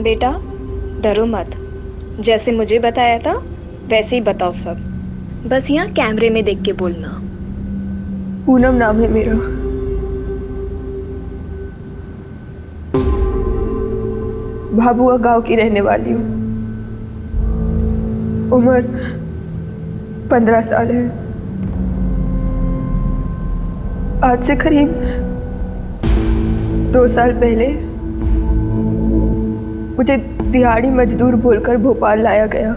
बेटा, डरो मत। जैसे मुझे बताया था वैसे ही बताओ सब। बस यहाँ कैमरे में देख के बोलना। पूनम नाम है मेरा। भाभुआ गांव की रहने वाली हूँ। उम्र 15 साल है। आज से करीब 2 साल पहले मुझे दिहाड़ी मजदूर बोलकर भोपाल लाया गया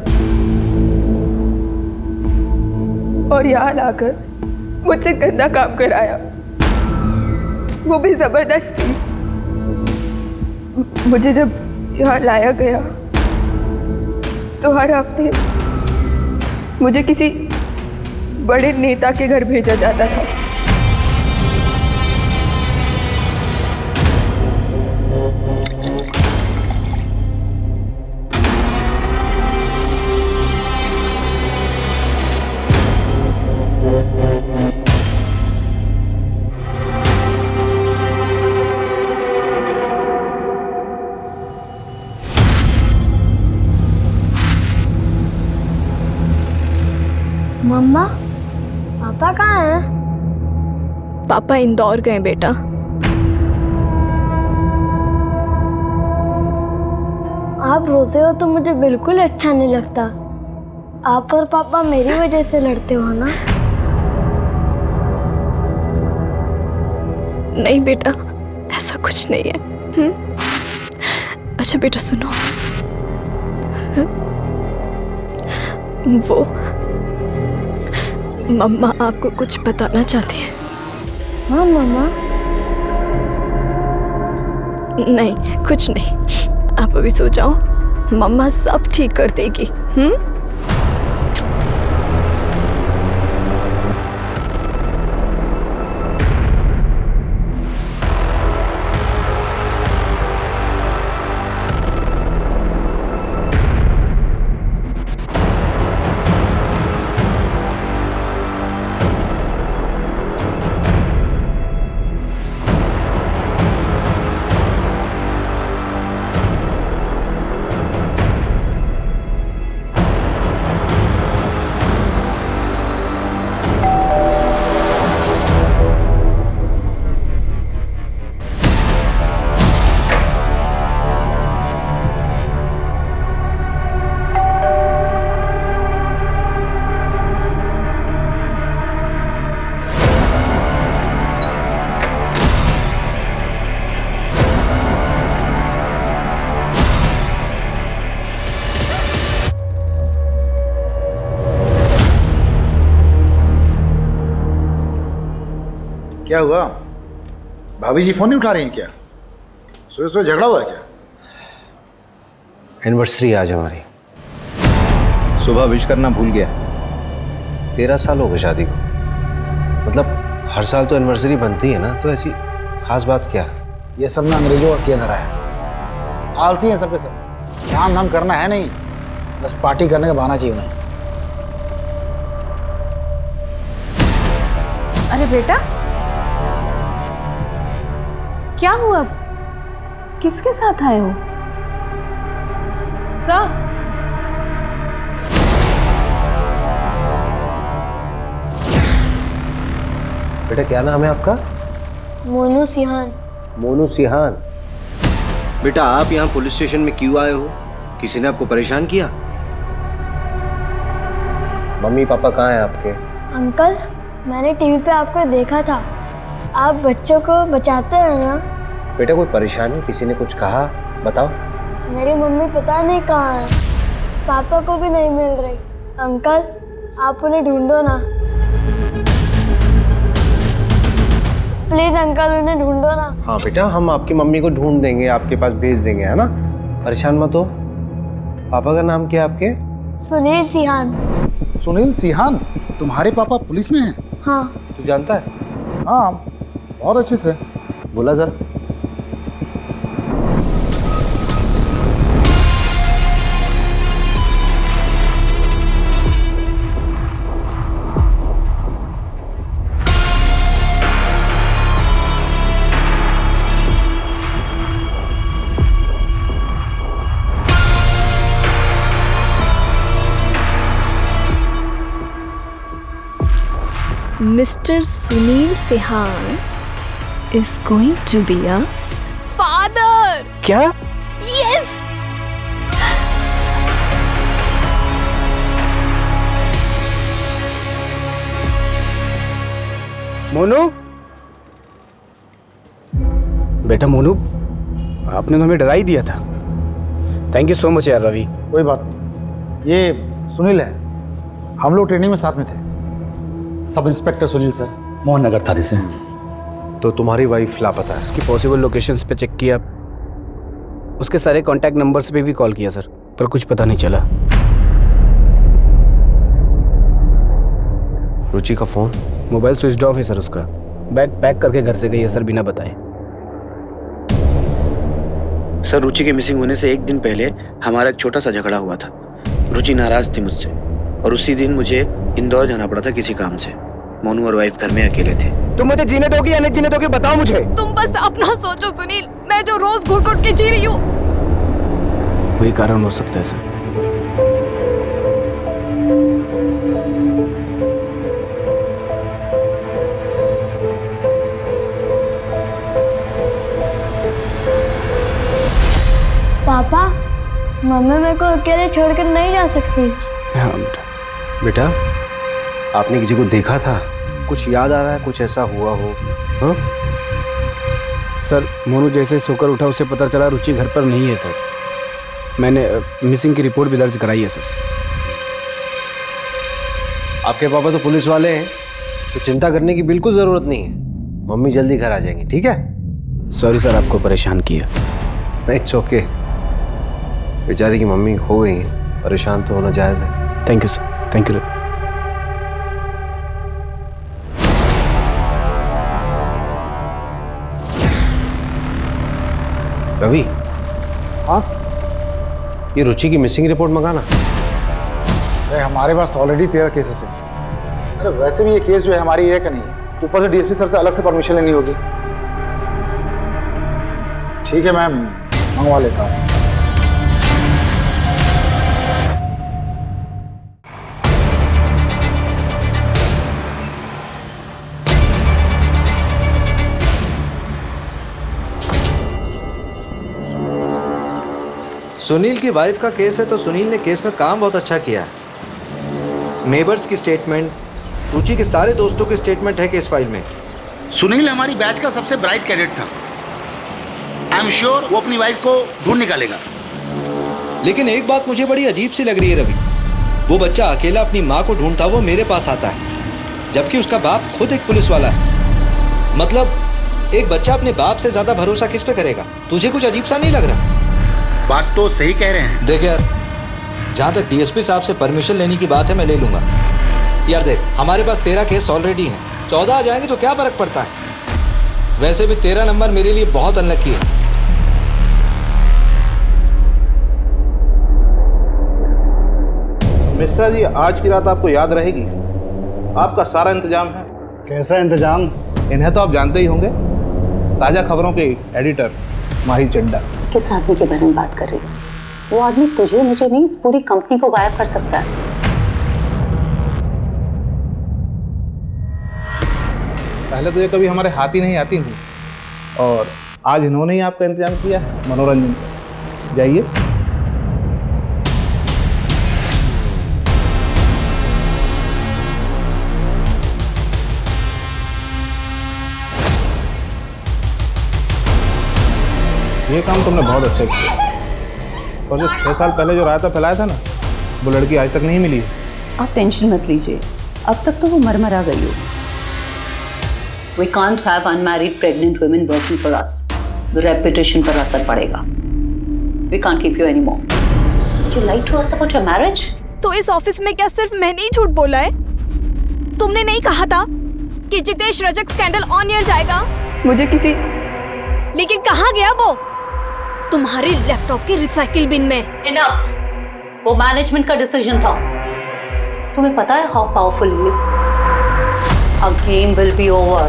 और यहाँ लाकर मुझसे गंदा काम कराया, वो भी जबरदस्ती। मुझे जब यहाँ लाया गया तो हर हफ्ते मुझे किसी बड़े नेता के घर भेजा जाता था। मम्मा, पापा कहाँ हैं? पापा इंदौर गए बेटा। आप रोते हो तो मुझे बिल्कुल अच्छा नहीं लगता। आप और पापा मेरी वजह से लड़ते हो ना? नहीं बेटा, ऐसा कुछ नहीं है। अच्छा बेटा सुनो, वो मम्मा आपको कुछ बताना चाहते हैं। हाँ मम्मा। नहीं कुछ नहीं, आप अभी सो जाओ, मम्मा सब ठीक कर देगी। क्या हुआ? भाभी जी फोन नहीं उठा रही हैं क्या? सुबह सुबह झगड़ा हुआ क्या? एनिवर्सरी आज हमारी। सुबह विश करना भूल गया। 13 साल हो गए शादी को। मतलब हर साल तो एनिवर्सरी बनती है ना, तो ऐसी खास बात क्या है? ये सब ना अंग्रेजों का किया धरा है। आलसी है सब के सब। काम धाम करना है नहीं, बस पार्टी करने का बहाना चाहिए उन्हें। अरे बेटा, क्या हुआ? किसके साथ आए हो? सर, बेटा क्या नाम है आपका? मोनू सिहान। मोनू सिहान। बेटा आप यहाँ पुलिस स्टेशन में क्यों आए हो? किसी ने आपको परेशान किया? मम्मी पापा कहाँ हैं आपके? अंकल, मैंने टीवी पे आपको देखा था। आप बच्चों को बचाते हैं ना? बेटा कोई परेशानी, किसी ने कुछ कहा? बताओ। मेरी मम्मी पता नहीं कहाँ है, पापा को भी नहीं मिल रही। अंकल, आप उन्हें ढूंढो ना, प्लीज अंकल, उन्हें ढूंढो ना। हाँ बेटा, हम आपकी मम्मी को ढूंढ देंगे, आपके पास भेज देंगे, है ना? परेशान मत हो। पापा का नाम क्या है आपके? सुनील सिहान। सुनील सिहान? तुम्हारे पापा पुलिस में हैं? हाँ। तू जानता है? हाँ, बहुत अच्छे से। बोला जरा। Mr. Sunil Sehan is going to be a father. क्या? Yes. मोनू, बेटा मोनू, आपने तो हमें डरा ही दिया था। थैंक यू सो मच यार रवि। कोई बात नहीं, ये सुनील है, हम लोग ट्रेनिंग में साथ में थे। सब इंस्पेक्टर सुनील सर, मोहन नगर थाने से। तो तुम्हारी वाइफ लापता है? उसकी पॉसिबल लोकेशंस पे चेक किया, उसके सारे कांटेक्ट नंबर्स पे भी कॉल किया सर, पर कुछ पता नहीं चला। रुचि का फोन? मोबाइल स्विच ऑफ है सर उसका। बैग पैक करके घर से गई है सर, बिना बताए। सर, रुचि के मिसिंग होने से एक दिन पहले हमारा एक छोटा सा झगड़ा हुआ था। रुचि नाराज थी मुझसे और उसी दिन मुझे इंदौर जाना पड़ा था किसी काम से। मोनू और वाइफ घर में अकेले थे। तुम मुझे जीने दोगे या नहीं जीने दोगे, बताओ मुझे। तुम बस अपना सोचो सुनील, मैं जो रोज घुट घुट के जी रही हूँ। वही कारण हो सकता है सर। पापा, मम्मी मेरे को अकेले छोड़कर नहीं जा सकती। हाँ बेटा। बेटा, आपने किसी को देखा था? कुछ याद आ रहा है? कुछ ऐसा हुआ हो? हाँ सर, मोनू जैसे सोकर उठा उसे पता चला रुचि घर पर नहीं है सर। मैंने मिसिंग की रिपोर्ट भी दर्ज कराई है सर। आपके पापा तो पुलिस वाले हैं, तो चिंता करने की बिल्कुल जरूरत नहीं है। मम्मी जल्दी घर आ जाएंगी, ठीक है? सॉरी सर, आपको परेशान किया। It's okay. बेचारी की मम्मी खो गई है, परेशान तो होना जायज़ है। Thank you sir, thank you. Ravi. हाँ? ये रुचि की मिसिंग रिपोर्ट मंगाना। अरे हमारे पास ऑलरेडी 13 केसेस हैं। अरे वैसे भी ये केस जो है हमारी एरिया का नहीं है, ऊपर से डीएसपी सर से अलग से परमिशन लेनी होगी। ठीक है मैम, मंगवा लेता हूँ। सुनील की वाइफ का केस है, तो सुनील ने केस में काम बहुत अच्छा किया है। नेबर्स की स्टेटमेंट, रुचि के सारे दोस्तों की स्टेटमेंट है केस फाइल में। सुनील हमारी बैच का सबसे ब्राइट कैडेट था। आई एम श्योर वो अपनी वाइफ को ढूंढ निकालेगा। लेकिन एक बात मुझे बड़ी अजीब सी लग रही है रवि, वो बच्चा अकेला अपनी माँ को ढूंढता हुआ मेरे पास आता है, जबकि उसका बाप खुद एक पुलिस वाला है। मतलब एक बच्चा अपने बाप से ज्यादा भरोसा किस पे करेगा? तुझे कुछ अजीब सा नहीं लग रहा? बात तो सही कह रहे हैं। देख यार, जहाँ तक डीएसपी साहब से परमिशन लेने की बात है, मैं ले लूंगा। यार देख, हमारे पास 13 केस ऑलरेडी हैं, 14 आ जाएंगे तो क्या फर्क पड़ता है? वैसे भी 13 नंबर मेरे लिए बहुत अनलकी है। मिश्रा जी, आज की रात आपको याद रहेगी। आपका सारा इंतजाम है। कैसा इंतजाम? इन्हें तो आप जानते ही होंगे, ताज़ा खबरों के एडिटर माही चड्डा। किस आदमी के बारे में बात कर रही है? वो आदमी तुझे, मुझे नहीं, इस पूरी कंपनी को गायब कर सकता है। पहले तो ये कभी हमारे हाथ ही नहीं आती थी, और आज इन्होंने ही आपका इंतजाम किया है मनोरंजन का। जाइए। ये काम तुमने बहुत अच्छा किया, और जो 6 साल पहले जो रायता फैलाया था ना, वो लड़की आज तक नहीं मिली है। आप टेंशन मत लीजिए, अब तक तो वो मर गई हो। We can't have unmarried pregnant women working for us. The reputation पर असर पड़ेगा। We can't keep you anymore. Would you like to ask about your marriage? तो इस ऑफिस में क्या सिर्फ मैंने ही झूठ बोला है? तुमने नहीं कहा था कि Jitesh Rajak scandal on air जाएगा? मुझे किसी, लेकिन कहाँ गया वो? तुम्हारे लैपटॉप के रिसाइकिल बिन में। Enough. वो मैनेजमेंट का डिसीजन था। तुम्हें पता है how powerful he is? Our game will be over.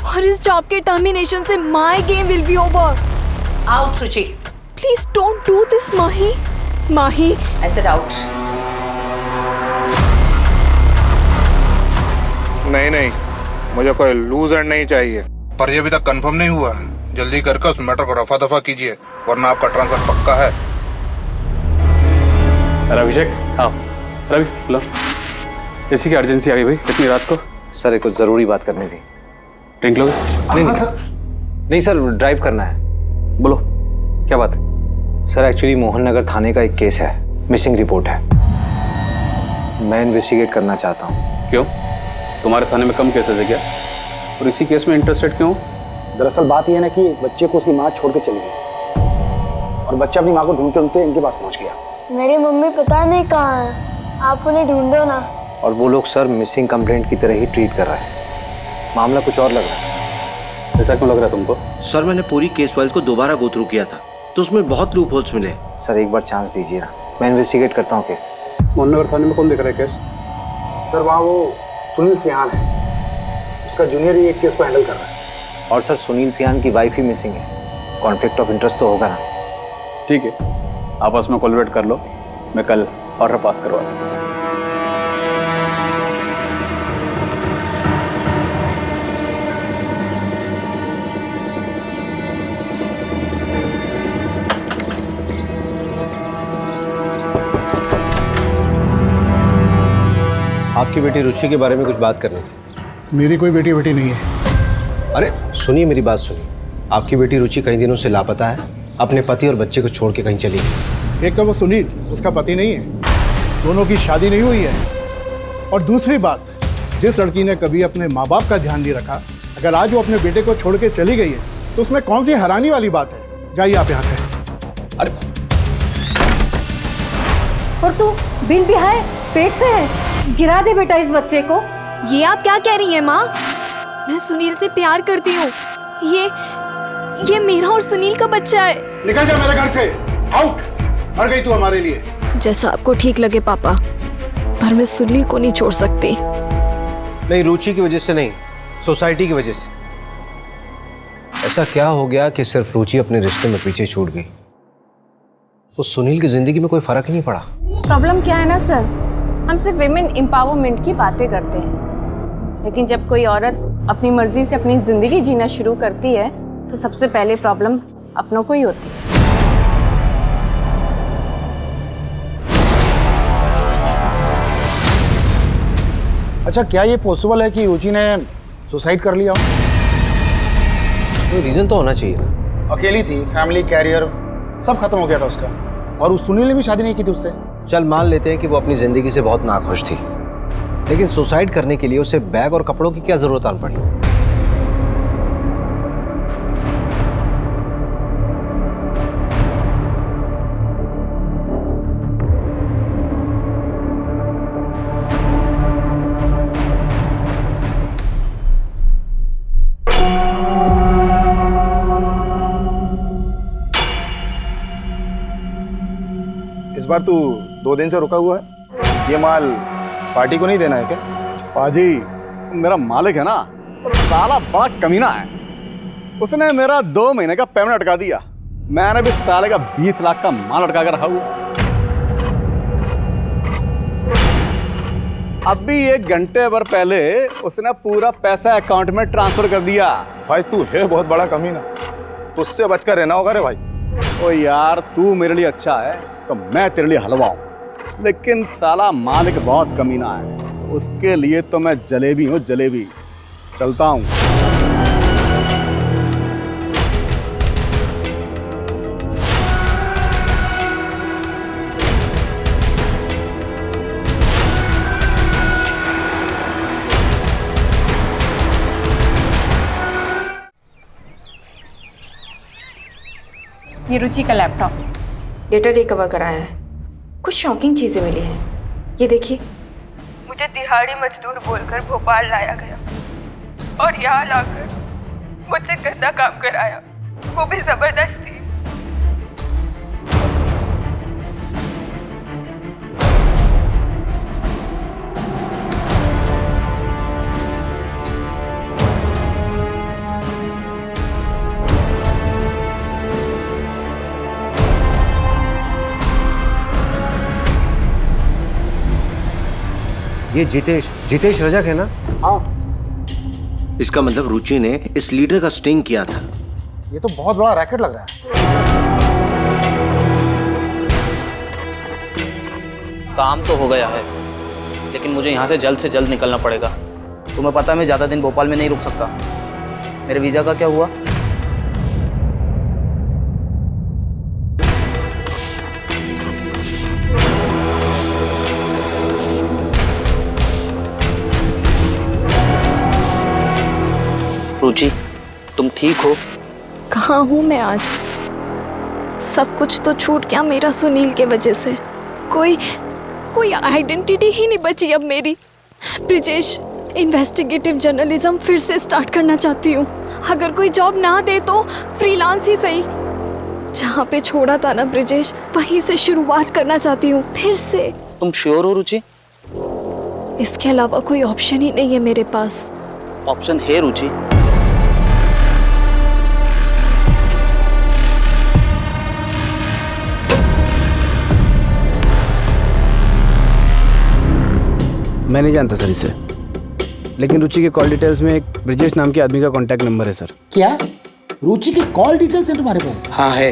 और इस जॉब के टर्मिनेशन से my game will be over. Out, Ruchi. Please don't do this, Mahi. Mahi. I said out. नहीं, मुझे कोई लूजर नहीं चाहिए। पर ये अभी तक कंफर्म नहीं हुआ है। जल्दी करके उस मैटर को रफा दफा कीजिए, वरना आपका ट्रांसफर पक्का है। अभिषेक, हाँ रवि, लो। जैसी की अर्जेंसी आ गई भाई, इतनी रात को। सर एक कुछ ज़रूरी बात करनी थी। ड्रिंक लोगे? नहीं सर, ड्राइव करना है। बोलो, क्या बात है? सर एक्चुअली मोहन नगर थाने का एक केस है, मिसिंग रिपोर्ट है। मैं इन्वेस्टिगेट करना चाहता हूँ। क्यों? तुम्हारे थाने में कम केसेस है क्या? और इसी केस में इंटरेस्टेड क्यों? दरअसल बात यह है ना कि बच्चे को उसकी माँ छोड़ के चली गई और बच्चा अपनी माँ को ढूंढते ढूंढते इनके पास पहुंच गया। मेरी मम्मी पता नहीं कहाँ है, आप उन्हें ढूंढो ना। और वो लोग सर मिसिंग कंप्लेंट की तरह ही ट्रीट कर रहे हैं। मामला कुछ और लग रहा है। ऐसा क्यों लग रहा है तुमको? सर मैंने पूरी केस फाइल को दोबारा गो थ्रू किया था, तो उसमें बहुत लूप होल्स मिले। सर एक बार चांस दीजिए ना, मैं इन्वेस्टिगेट करता हूँ केस। मोहन नगर थाने में कौन देख रहा है केस? सर वहाँ वो सुनील सिहान है, उसका जूनियर ही एक केस को हैंडल कर रहा है। और सर सुनील सिहान की वाइफ ही मिसिंग है, कॉन्फ्लिक्ट ऑफ इंटरेस्ट तो होगा ना। ठीक है, आपस में कोलैबोरेट कर लो, मैं कल ऑर्डर पास करवा दूँ। आपकी बेटी रुचि के बारे में कुछ बात करनी थी। मेरी कोई बेटी नहीं है। अरे सुनिए मेरी बात सुनिए, आपकी बेटी रुचि कई दिनों से लापता है, अपने पति और बच्चे को छोड़ के कहीं चली गई। एक तो वो सुनील उसका पति नहीं है, दोनों की शादी नहीं हुई है। और दूसरी बात, जिस लड़की ने कभी अपने माँ बाप का ध्यान नहीं रखा, अगर आज वो अपने बेटे को छोड़ के चली गई है तो उसमें कौन सी हैरानी वाली बात है? जाइए आप यहाँ से। अरे और तू बिन बिहाए पेट से है, गिरा दे बेटा इस बच्चे को। ये आप क्या कह रही हैं माँ? मैं सुनील से प्यार करती हूँ। ये मेरा और सुनील का बच्चा है। निकल जा मेरे घर से, आउट। मर गई तू हमारे लिए। जैसा आपको ठीक लगे पापा, पर मैं सुनील को नहीं छोड़ सकती। नहीं, रुचि की वजह से नहीं, सोसाइटी की वजह से। ऐसा क्या हो गया कि सिर्फ रुचि अपने रिश्ते में पीछे छूट गई? तो सुनील की जिंदगी में कोई फर्क ही नहीं पड़ा। प्रॉब्लम क्या है ना सर, हम सिर्फ विमेन एम्पावरमेंट की बातें करते हैं, लेकिन जब कोई औरत अपनी मर्जी से अपनी जिंदगी जीना शुरू करती है तो सबसे पहले प्रॉब्लम अपनों को ही होती है। अच्छा, क्या ये पॉसिबल है कि रुचि ने सुसाइड कर लिया हो? कोई रीजन तो होना चाहिए ना। अकेली थी, फैमिली, कैरियर सब खत्म हो गया था उसका, और उस सुनील ने भी शादी नहीं की थी उससे। चल मान लेते हैं कि वो अपनी जिंदगी से बहुत नाखुश थी, लेकिन सुसाइड करने के लिए उसे बैग और कपड़ों की क्या जरूरत आन पड़ी? इस बार तू 2 दिन से रुका हुआ है, ये माल पार्टी को नहीं देना है क्या? पाजी, मेरा मालिक है ना, वो साला बड़ा कमीना है। उसने मेरा 2 महीने का पेमेंट अटका दिया। मैंने भी साले का 20 लाख का माल अटका कर रखा हुआ। अभी 1 घंटे भर पहले उसने पूरा पैसा अकाउंट में ट्रांसफर कर दिया। भाई तू है बहुत बड़ा कमीना, तुझसे बचकर रहना होगा रे भाई। ओ यार, तू मेरे लिए अच्छा है तो मैं तेरे लिए हलवा हूं, लेकिन साला मालिक बहुत कमीना है, उसके लिए तो मैं जलेबी हूँ, जलेबी। चलता हूँ। ये रुचि का लैपटॉप, डेटा रिकवर कराया है, कुछ शॉकिंग चीजें मिली हैं। ये देखिए। मुझे दिहाड़ी मजदूर बोलकर भोपाल लाया गया और यहाँ लाकर मुझसे गंदा काम कराया, वो भी जबरदस्ती। ये जितेश रजक है ना? हाँ। इसका मतलब रुचि ने इस लीडर का स्टिंग किया था। ये तो बहुत बड़ा रैकेट लग रहा है। काम तो हो गया है, लेकिन मुझे यहाँ से जल्द निकलना पड़ेगा। तुम्हें पता है मैं ज़्यादा दिन भोपाल में नहीं रुक सकता। मेरे वीज़ा का क्या हुआ? रुचि, तुम ठीक हो? कहाँ हूँ मैं आज? सब कुछ तो छूट गया मेरा सुनील के वजह से। कोई आइडेंटिटी ही नहीं बची अब मेरी। ब्रिजेश, इन्वेस्टिगेटिव जर्नलिज्म फिर से स्टार्ट करना चाहती हूँ। अगर कोई जॉब ना दे तो फ्रीलांस ही सही। जहाँ पे छोड़ा था ना ब्रिजेश, वहीं से शुरुआत करना चाहती हूँ फिर से। तुम श्योर हो रुचि? इसके अलावा कोई ऑप्शन ही नहीं है मेरे पास। ऑप्शन है रुचि। मैं नहीं जानता सर इसे, लेकिन रुचि के कॉल डिटेल्स में एक ब्रिजेश नाम के आदमी का कांटेक्ट नंबर है सर। क्या? रुचि की कॉल डिटेल्स है तुम्हारे पास? हाँ है।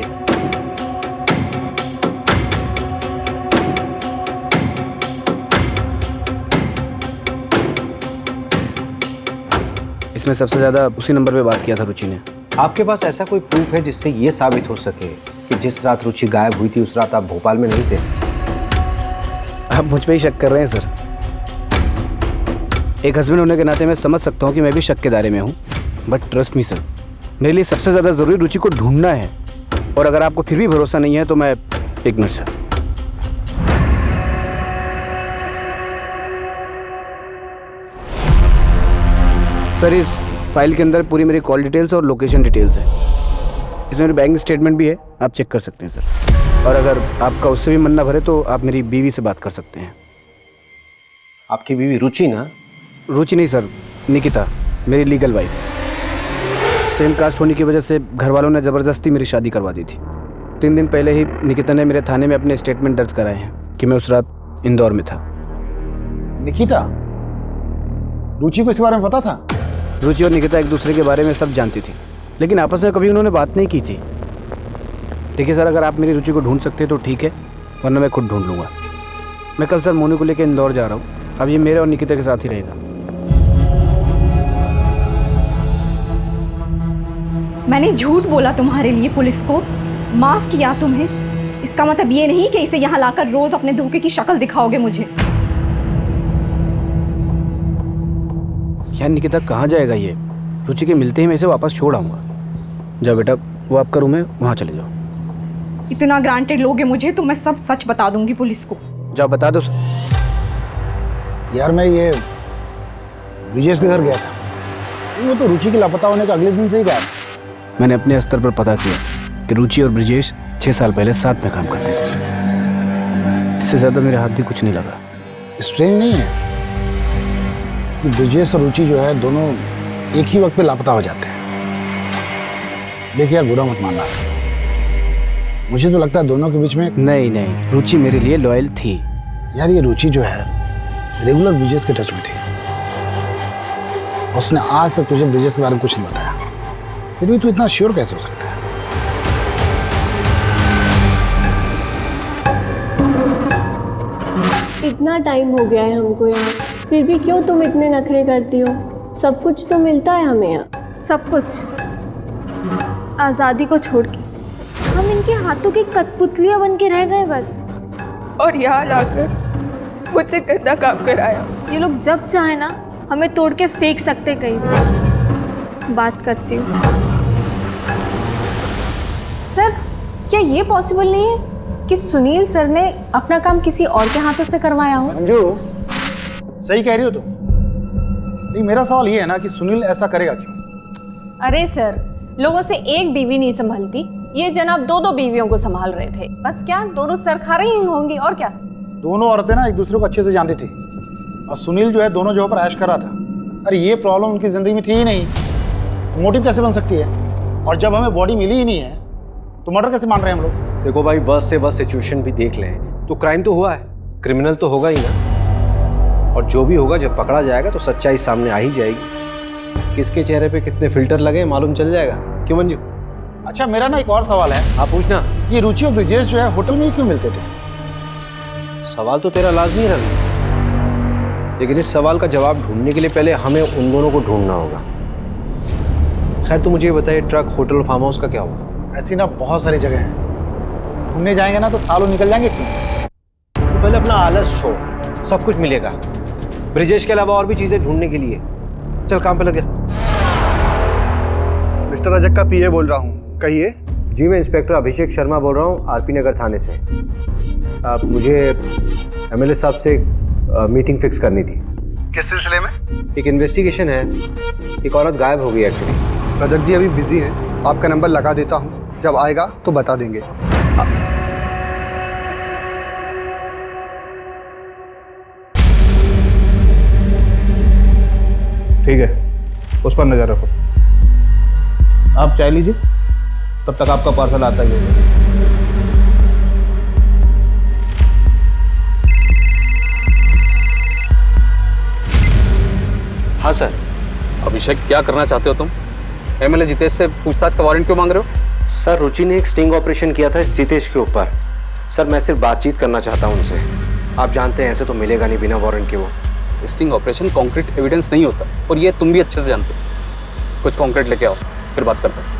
इसमें सबसे ज्यादा उसी नंबर पे बात किया था रुचि ने। आपके पास ऐसा कोई प्रूफ है जिससे ये साबित हो सके कि जिस रात रुचि गायब हुई थी उस रात आप भोपाल में नहीं थे? आप मुझ पे ही शक कर रहे हैं सर। एक हस्बैंड होने के नाते मैं समझ सकता हूँ कि मैं भी शक के दायरे में हूँ, बट ट्रस्ट मी सर, मेरे लिए सबसे ज़्यादा ज़रूरी रुचि को ढूंढना है। और अगर आपको फिर भी भरोसा नहीं है तो मैं इग्नोर सर, इस फाइल के अंदर पूरी मेरी कॉल डिटेल्स और लोकेशन डिटेल्स है। इसमें मेरी बैंक स्टेटमेंट भी है, आप चेक कर सकते हैं सर। और अगर आपका उससे भी मन ना भरे तो आप मेरी बीवी से बात कर सकते हैं। आपकी बीवी रुचि ना? रुचि नहीं सर, निकिता, मेरी लीगल वाइफ। सेम कास्ट होने की वजह से घर वालों ने ज़बरदस्ती मेरी शादी करवा दी थी। 3 दिन पहले ही निकिता ने मेरे थाने में अपने स्टेटमेंट दर्ज कराए हैं कि मैं उस रात इंदौर में था। निकिता, रुचि को इस बारे में पता था? रुचि और निकिता एक दूसरे के बारे में सब जानती थी, लेकिन आपस में कभी उन्होंने बात नहीं की थी। देखिए सर, अगर आप मेरी रुचि को ढूंढ सकते हैं तो ठीक है, वरना मैं खुद ढूंढ लूँगा। मैं कल सर मोनू को लेकर इंदौर जा रहा हूँ। अब ये मेरे और निकिता के साथ ही रहेगा। मैंने झूठ बोला तुम्हारे लिए पुलिस को, माफ किया तुम्हें। इसका मतलब ये नहीं कि इसे यहाँ लाकर रोज अपने धोखे की शक्ल दिखाओगे मुझे। यार निकिता कहाँ जाएगा ये? रुचि के मिलते ही मैं इसे वापस छोड़ आऊँगा। जाओ बेटा, वो आपका रूम है, वहाँ चले जाओ। इतना ग्रांटेड लोगे मुझे तो मैं सब सच बता दूंगी पुलिस को। जाओ बता दो। यार मैं ये ब्रिजेश के घर गया था, वो तो रुचि के लापता होने का अगले दिन से ही गया। मैंने अपने स्तर पर पता किया कि रुचि और ब्रिजेश 6 साल पहले साथ में काम करते थे। इससे ज़्यादा मेरे हाथ भी कुछ नहीं लगा। स्ट्रेंज नहीं है कि ब्रिजेश और रुचि जो है दोनों एक ही वक्त पे लापता हो जाते हैं। देखिए यार, बुरा मत मानना, मुझे तो लगता है दोनों के बीच में। नहीं, रुचि मेरे लिए लॉयल थी। यार ये रुचि जो है रेगुलर ब्रिजेश के टच में थी। उसने आज तक तुझे ब्रिजेश के बारे में कुछ नहीं बताया, फिर भी तू इतना श्योर कैसे हो सकता है? इतना टाइम हो गया है हमको यहाँ, फिर भी क्यों तुम इतने नखरे करती हो? सब कुछ तो मिलता है हमें यहाँ। सब कुछ आज़ादी को छोड़ के हम इनके हाथों की कठपुतलियाँ बन के रह गए बस। और यहाँ लाकर मुझसे गंदा काम कराया। ये लोग जब चाहे ना हमें तोड़ के फेंक सकते कहीं भी। बात करती हूँ। सर, क्या ये पॉसिबल नहीं है कि सुनील सर ने अपना काम किसी और के हाथों से करवाया हो? मंजू, सही कह रही हो तुम। नहीं, मेरा सवाल ये है ना कि सुनील ऐसा करेगा क्यों? अरे सर, लोगों से एक बीवी नहीं संभालती, ये जनाब 2-2 बीवियों को संभाल रहे थे। बस क्या दोनों सरखारें ही होंगी और क्या? दोनों औरतें ना एक दूसरे को अच्छे से जानती थी, और सुनील जो है दोनों जगह पर ऐश कर रहा था। अरे ये प्रॉब्लम उनकी ज़िंदगी में थी ही नहीं, तो मोटिव कैसे बन सकती है? और जब हमें बॉडी मिली ही नहीं है तो मर्डर कैसे मान रहे हैं हम लोग? देखो भाई, वर्स्ट से वर्स्ट सिचुएशन भी देख लें तो क्राइम तो हुआ है, क्रिमिनल तो होगा ही ना। और जो भी होगा जब पकड़ा जाएगा तो सच्चाई सामने आ ही जाएगी। किसके चेहरे पे कितने फिल्टर लगे मालूम चल जाएगा। क्यों मंजू? अच्छा मेरा ना एक और सवाल है। आप पूछना। ये रुचि और ब्रिजेश जो है होटल में ही क्यों मिलते थे? सवाल तो तेरा लाजमी है रवि, लेकिन इस सवाल का जवाब ढूंढने के लिए पहले हमें उन दोनों को ढूंढना होगा। खैर तू मुझे ये बताइए, ट्रक, होटल और फार्म हाउस का क्या हुआ? ऐसी ना बहुत सारी जगह हैं, घूमने जाएंगे ना तो सालों निकल जाएंगे इसमें। तो पहले अपना आलस छोड़, सब कुछ मिलेगा। ब्रिजेश के अलावा और भी चीजें ढूंढने के लिए। चल काम पे लग जा। मिस्टर रजक का पीए बोल रहा हूँ, कहिए। जी मैं इंस्पेक्टर अभिषेक शर्मा बोल रहा हूँ, आरपी नगर थाने से। आप मुझे एमएलए साहब से मीटिंग फिक्स करनी थी। किस सिलसिले में? एक इन्वेस्टिगेशन है, एक औरत गायब हो गई एक्चुअली। रजक जी अभी बिजी हैं, आपका नंबर लगा देता हूँ, जब आएगा तो बता देंगे। ठीक है, उस पर नजर रखो। आप चाय लीजिए, तब तक आपका पार्सल आता ही होगा। हाँ सर। अभिषेक क्या करना चाहते हो तुम? एमएलए जितेश से पूछताछ का वारंट क्यों मांग रहे हो? सर रुचि ने एक स्टिंग ऑपरेशन किया था जितेश के ऊपर। सर मैं सिर्फ बातचीत करना चाहता हूँ उनसे। आप जानते हैं ऐसे तो मिलेगा नहीं बिना वारंट के। वो स्टिंग ऑपरेशन कॉन्क्रीट एविडेंस नहीं होता, और ये तुम भी अच्छे से जानते हो। कुछ कॉन्क्रीट लेके आओ, फिर बात करते हैं।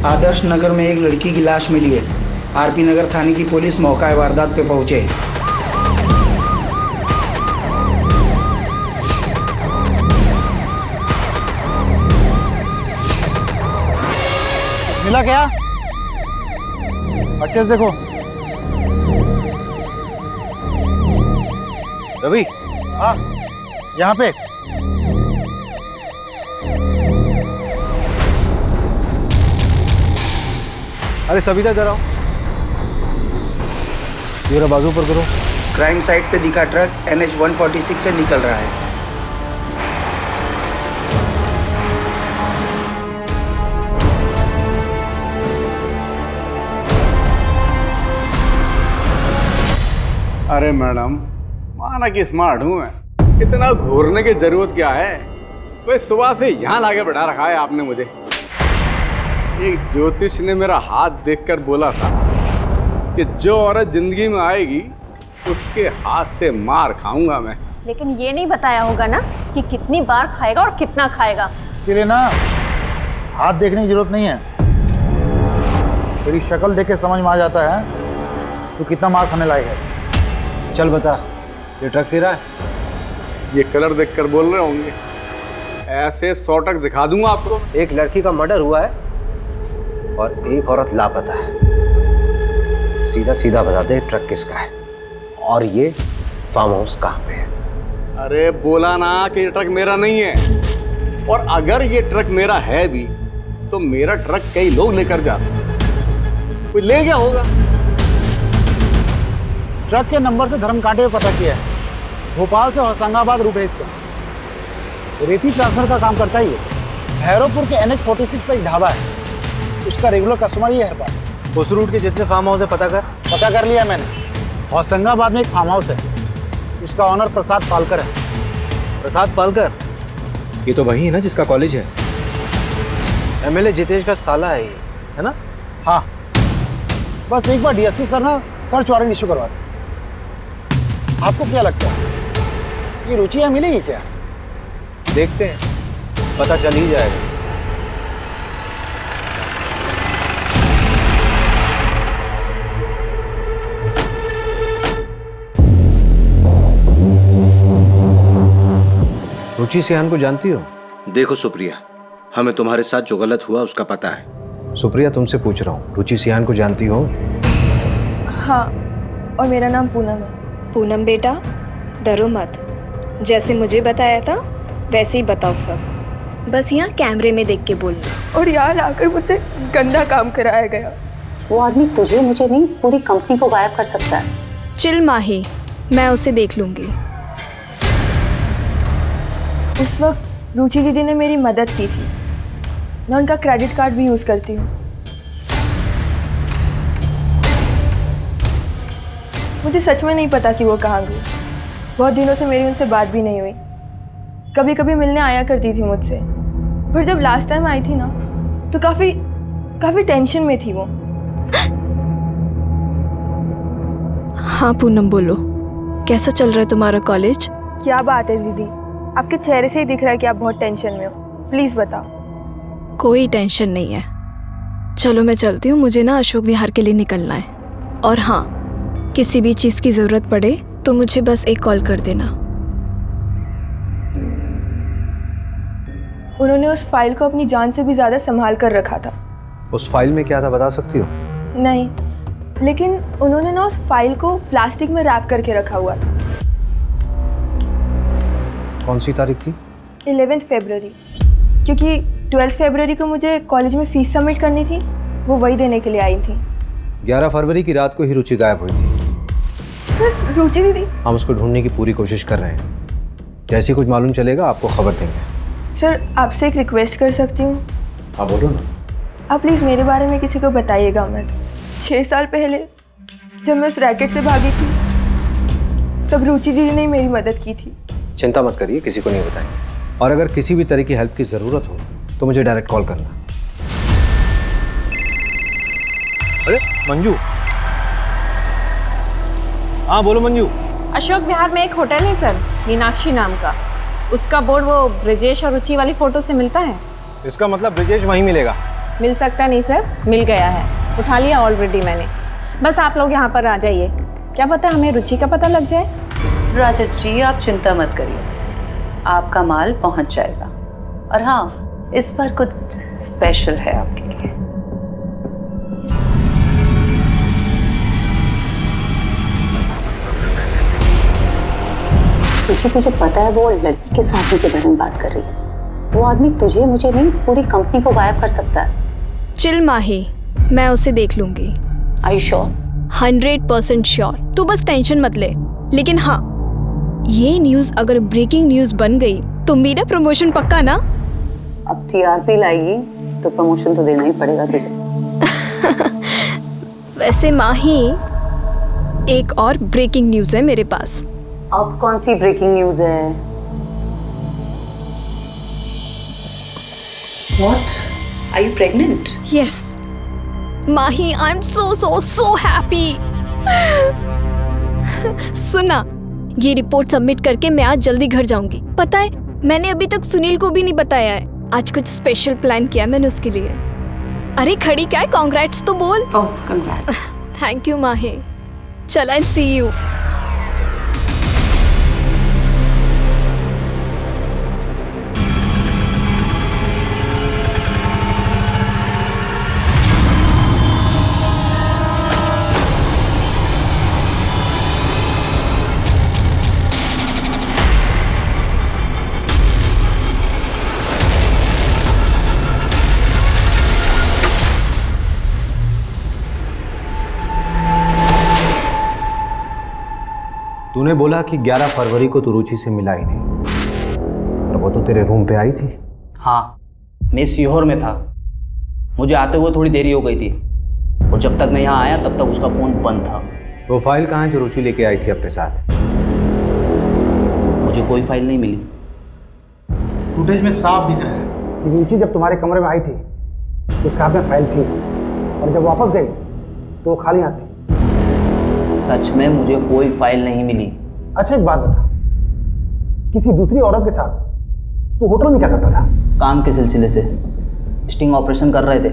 आदर्श नगर में एक लड़की की लाश मिली है। आरपी नगर थाने की पुलिस मौका वारदात पे पहुंचे। मिला क्या? अच्छे से देखो। रवि। हाँ, यहाँ पे। अरे सविता इधर आओ, मेरा बाजू पर करो। क्राइम साइट पे दिखा ट्रक NH 146 से निकल रहा है। अरे मैडम, माना कि स्मार्ट हूँ मैं, इतना घूरने की जरूरत क्या है? भाई सुबह से यहाँ लाके बैठा रखा है आपने मुझे। एक ज्योतिष ने मेरा हाथ देखकर बोला था कि जो औरत जिंदगी में आएगी उसके हाथ से मार खाऊंगा मैं। लेकिन ये नहीं बताया होगा ना कि कितनी बार खाएगा और कितना खाएगा। इसके लिए ना हाथ देखने की जरूरत नहीं है, तेरी शक्ल देख के समझ में आ जाता है तू कितना मार खाने लायक है। चल बता, ये ट्रक तेरा है? ये कलर देखकर बोल रहे होंगे, ऐसे 100 ट्रक दिखा दूंगा आपको। एक लड़की का मर्डर हुआ है और एक औरत लापता है। सीधा सीधा बता दे ट्रक किसका है और ये फार्म हाउस कहाँ पे है? अरे बोला ना कि ये ट्रक मेरा नहीं है, और अगर ये ट्रक मेरा है भी तो मेरा ट्रक कई लोग लेकर जाते, कोई ले गया होगा। ट्रक के नंबर से धर्मकांटे में पता किया है, भोपाल से होशंगाबाद रूट है इसका। रेती ट्रांसफर का काम करता ही है। भैरवपुर के NH 46 पर एक ढाबा है, उसका रेगुलर कस्टमर ही है हर बार। उस रूट के जितने फार्म हाउस है पता कर लिया मैंने। होशंगाबाद में एक फार्म हाउस है, उसका ऑनर प्रसाद पालकर है। प्रसाद पालकर? ये तो वही है ना जिसका कॉलेज है। एमएलए जितेश का साला है ये, है ना? हाँ, बस एक बार DSP सर ना सर्च वारंट इशू करवा दे। आपको क्या लगता है ये रुचि यहाँ मिलेगी क्या? देखते हैं, पता चल ही जाएगा। रुचि सिहान को जानती हो? देखो सुप्रिया, हमें तुम्हारे साथ जो गलत हुआ उसका पता है। सुप्रिया तुमसे पूछ रहा हूँ, रुचि सिहान को जानती हो? हाँ, और मेरा नाम पूनम है। पूनम बेटा, डरो मत, जैसे मुझे बताया था वैसे ही बताओ सब। बस यहाँ कैमरे में देख के बोलना। और यहाँ लाकर मुझसे गंदा काम कराया गया। वो आदमी तुझे मुझे नहीं, इस पूरी कंपनी को गायब कर सकता है। चिल माही, मैं उसे देख लूंगी। उस वक्त रुचि दीदी ने मेरी मदद की थी। मैं उनका क्रेडिट कार्ड भी यूज़ करती हूँ। मुझे सच में नहीं पता कि वो कहाँ गई। बहुत दिनों से मेरी उनसे बात भी नहीं हुई। कभी कभी मिलने आया करती थी मुझसे, पर जब लास्ट टाइम आई थी ना तो काफ़ी टेंशन में थी वो। हाँ पूनम बोलो, कैसा चल रहा है तुम्हारा कॉलेज? क्या बात है दीदी, आपके चेहरे से ही दिख रहा है कि आप बहुत टेंशन में हो। प्लीज़ बताओ। कोई टेंशन नहीं है, चलो मैं चलती हूँ, मुझे ना अशोक विहार के लिए निकलना है। और हाँ, किसी भी चीज़ की ज़रूरत पड़े तो मुझे बस एक कॉल कर देना। उन्होंने उस फाइल को अपनी जान से भी ज़्यादा संभाल कर रखा था। उस फाइल में क्या था बता सकती हो? नहीं, लेकिन उन्होंने ना उस फाइल को प्लास्टिक में रैप करके रखा हुआ था। कौन सी तारीख थी? 11 फरवरी, क्योंकि 12 फरवरी को मुझे कॉलेज में फीस सबमिट करनी थी, वो वही देने के लिए आई थी। 11 फरवरी की रात को ही रुचि गायब हुई थी। सर, रुचि दीदी? हम उसको ढूंढने की पूरी कोशिश कर रहे हैं। जैसे कुछ मालूम चलेगा आपको खबर देंगे। सर, आपसे एक रिक्वेस्ट कर सकती हूँ? हाँ बोलो ना। आप प्लीज़ मेरे बारे में किसी को बताइएगा मत। 6 साल पहले जब मैं उस रैकेट से भागी थी तब रुचि दीदी ने मेरी मदद की थी। चिंता मत करिए, किसी को नहीं बताएंगे। और अगर किसी भी तरह की हेल्प की ज़रूरत हो तो मुझे डायरेक्ट कॉल करना। अरे मंजू। हाँ बोलो मंजू। अशोक विहार में एक होटल है सर, मीनाक्षी नाम का। उसका बोर्ड वो ब्रिजेश और रुचि वाली फ़ोटो से मिलता है। इसका मतलब ब्रिजेश वहीं मिलेगा? मिल सकता नहीं सर, मिल गया है, उठा लिया ऑलरेडी मैंने। बस आप लोग यहाँ पर आ जाइए, क्या पता हमें रुचि का पता लग जाए। राजत जी आप चिंता मत करिए, आपका माल पहुँच जाएगा। और हाँ, इस बार कुछ स्पेशल है आपके लिए। तुझे पता है वो लड़की के साथी के बारे में बात कर रही है। वो आदमी तुझे मुझे नहीं, इस पूरी कंपनी को गायब कर सकता है। चिल माही, मैं उसे देख लूंगी। Are you sure? 100% श्योर, तू बस टेंशन मत ले। लेकिन हाँ, ये न्यूज़ अगर ब्रेकिंग न्यूज़ बन गई तो मेरा प्रमोशन पक्का ना? अब TRP लाएगी तो प्रमोशन तो देना ही पड़ेगा तुझे। वैसे माही, एक और ब्रेकिंग न्यूज़ है मेरे पास। अब कौन सी ब्रेकिंग न्यूज़ है? What? Are you pregnant? Yes. Mahi, I'm so happy. सुना, ये रिपोर्ट सबमिट करके मैं आज जल्दी घर जाऊंगी। पता है, मैंने अभी तक सुनील को भी नहीं बताया है। आज कुछ स्पेशल प्लान किया मैंने उसके लिए। अरे खड़ी क्या है, कांग्रेट्स तो बोल। ओह कंग्रेट्स। थैंक यू माही, चल एंड सी यू। तूने बोला कि 11 फरवरी को तू रुचि से मिला ही नहीं, और वो तो तेरे रूम पे आई थी। हाँ, मैं सीहोर में था, मुझे आते हुए थोड़ी देरी हो गई थी, और जब तक मैं यहाँ आया तब तक उसका फ़ोन बंद था। वो फाइल कहाँ है जो रुचि लेके आई थी अपने साथ? मुझे कोई फाइल नहीं मिली। फुटेज में साफ दिख रहा है कि रुचि जब तुम्हारे कमरे में आई थी उसके हाथ में फाइल थी, और जब वापस गई तो वो खाली हाथ थी। सच में मुझे कोई फाइल नहीं मिली। अच्छा एक बात बता, किसी दूसरी औरत के साथ तू होटल में क्या करता था? काम के सिलसिले से स्टिंग ऑपरेशन कर रहे थे,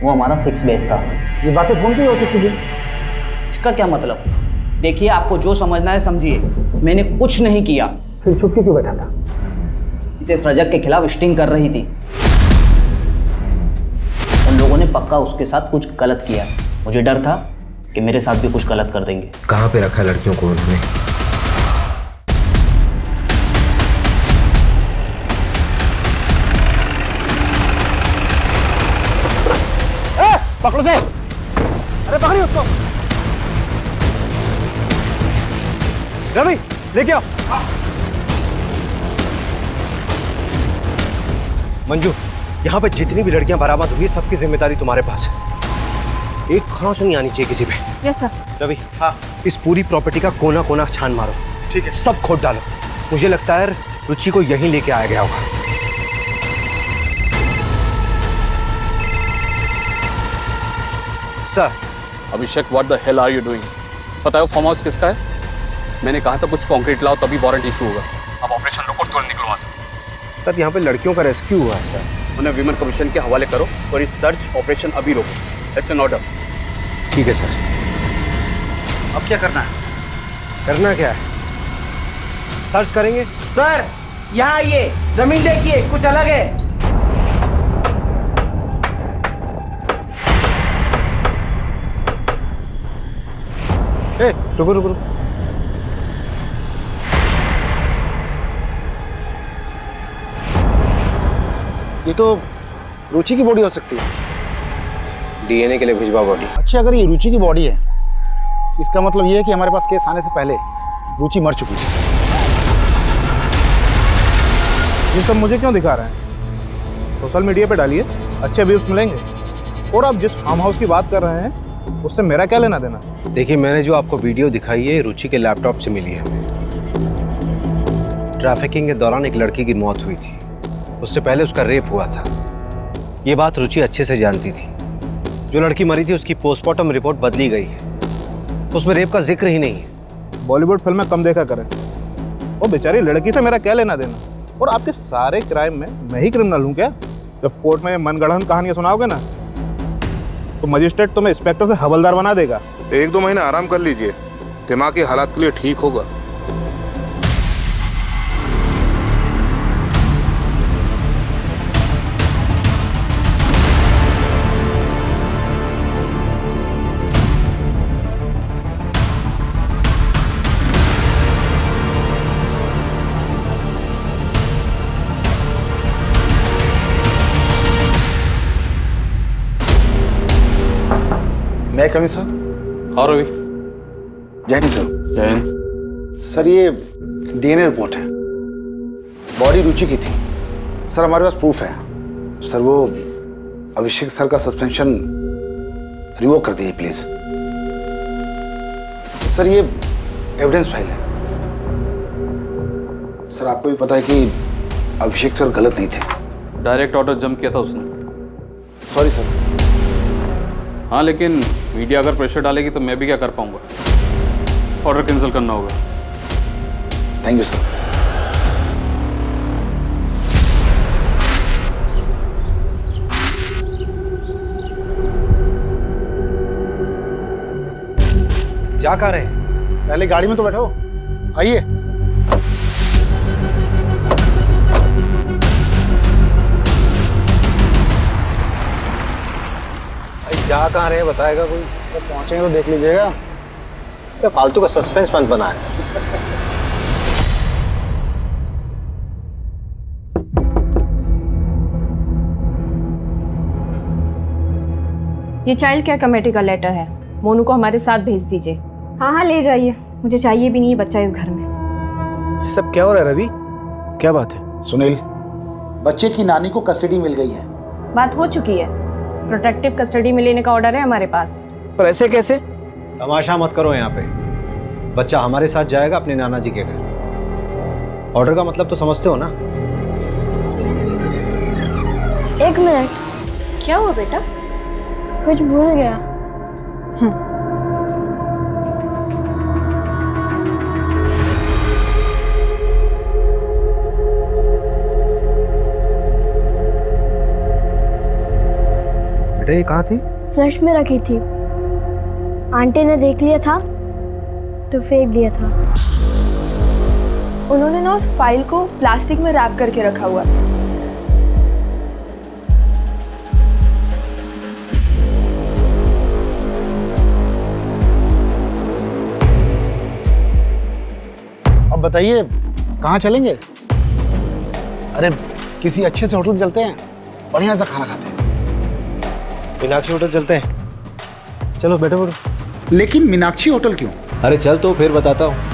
वो हमारा फिक्स बेस था। ये बातें फोन पे हो सकती थी। इसका क्या मतलब? देखिए, आपको जो समझना है समझिए, मैंने कुछ नहीं किया। फिर छुप के क्यों बैठा था? नितेश रजक के खिलाफ स्टिंग कर रही थी, उन लोगों ने पक्का उसके साथ कुछ गलत किया। मुझे डर था कि मेरे साथ भी कुछ गलत कर देंगे। कहाँ पे रखा लड़कियों को उन्होंने? पकड़ो से। अरे पकड़िए उसको। रवि लेके आओ। मंजू, यहाँ पे जितनी भी लड़कियां बरामद हुई सबकी जिम्मेदारी तुम्हारे पास है। एक खरोंच नहीं आनी चाहिए किसी पे। Yes sir. रवि, हाँ, इस पूरी प्रॉपर्टी का कोना कोना छान मारो। ठीक है। सब खोद डालो। मुझे लगता है रुचि को यहीं लेके आया गया होगा। Sir. Abhishek, what the hell are you doing? पता है वो फार्म हाउस किसका है? मैंने कहा था कुछ कंक्रीट लाओ तभी वारंट इशू होगा। अब ऑपरेशन रोको, तुरंत निकलो वहां से। सर, यहाँ पे लड़कियों का रेस्क्यू हुआ है सर। उन्हें विमेन कमीशन के हवाले करो और इस सर्च ऑपरेशन अभी रोको। It's an order. ठीक है सर। अब क्या करना है? करना क्या है? सर्च करेंगे। सर यहाँ आइए, जमीन देखिए, कुछ अलग है। रुको रुको रुको। ये तो रुचि की बॉडी हो सकती है। डीएनए के लिए भिजवा बॉडी। अच्छा, अगर ये रुचि की बॉडी है, इसका मतलब ये है कि हमारे पास केस आने से पहले रुचि मर चुकी है। ये सब मुझे क्यों दिखा रहे हैं? सोशल मीडिया पे डालिए, अच्छे व्यूज मिलेंगे। और आप जिस फार्म हाउस की बात कर रहे हैं उससे मेरा क्या लेना देना? देखिए, मैंने जो आपको वीडियो दिखाई है रुचि के लैपटॉप से मिली है। ट्रैफिकिंग के दौरान एक लड़की की मौत हुई थी, उससे पहले उसका रेप हुआ था। ये बात रुचि अच्छे से जानती थी। जो लड़की मरी थी उसकी पोस्टमार्टम रिपोर्ट बदली गई है, उसमें रेप का जिक्र ही नहीं है। बॉलीवुड फिल्में कम देखा करें। वो बेचारी लड़की से मेरा क्या लेना देना? और आपके सारे क्राइम में मैं ही क्रिमिनल हूँ क्या? जब कोर्ट में मनगढ़ंत कहानियां सुनाओगे ना तो मजिस्ट्रेट तुम्हें इंस्पेक्टर से हवलदार बना देगा। 1-2 महीने आराम कर लीजिए, दिमागी हालात के लिए ठीक होगा। मैं कमी सर। हाँ रवि। जय हिंद सर। जय हिंद। सर, ये डीएनए रिपोर्ट है, बॉडी रुचि की थी। सर, हमारे पास प्रूफ है। सर, वो अभिषेक सर का सस्पेंशन रिवोक कर दीजिए प्लीज। सर, ये एविडेंस फाइल है। सर, आपको भी पता है कि अभिषेक सर गलत नहीं थे। डायरेक्ट ऑर्डर जम किया था उसने। Sorry sir. हाँ, लेकिन मीडिया अगर प्रेशर डालेगी तो मैं भी क्या कर पाऊंगा? ऑर्डर कैंसिल करना होगा। Thank you sir. जा कहाँ रहे हैं? पहले गाड़ी में तो बैठो, आइए। जा कहाँ रहे हैं बताएगा कोई? जब पहुंचेंगे तो देख लीजिएगा। फालतू का सस्पेंस मत बनाए। ये चाइल्ड केयर कमेटी का लेटर है, मोनू को हमारे साथ भेज दीजिए। हाँ हाँ, ले जाइए, मुझे चाहिए भी नहीं ये बच्चा इस घर में। सब क्या हो रहा है रवि? क्या बात है? सुनील, बच्चे की नानी को कस्टडी मिल गई है। बात हो चुकी है, प्रोटेक्टिव कस्टडी में लेने का ऑर्डर है हमारे पास। पर ऐसे कैसे? तमाशा मत करो यहाँ पे। बच्चा हमारे साथ जाएगा अपने नाना जी के घर। ऑर्डर का मतलब तो समझते हो ना? 1 मिनट। क्या हुआ बेटा? कुछ भूल गया। बेटा, ये कहाँ थी? फ्लश में रखी थी, आंटी ने देख लिया था तो फेंक दिया था। उन्होंने ना उस फाइल को प्लास्टिक में रैप करके रखा हुआ था। अब बताइए कहाँ चलेंगे? अरे किसी अच्छे से होटल में चलते हैं, बढ़िया सा खाना खाते हैं। मीनाक्षी होटल चलते हैं। चलो बैठो बैठो। लेकिन मीनाक्षी होटल क्यों? अरे चल तो फिर बताता हूँ।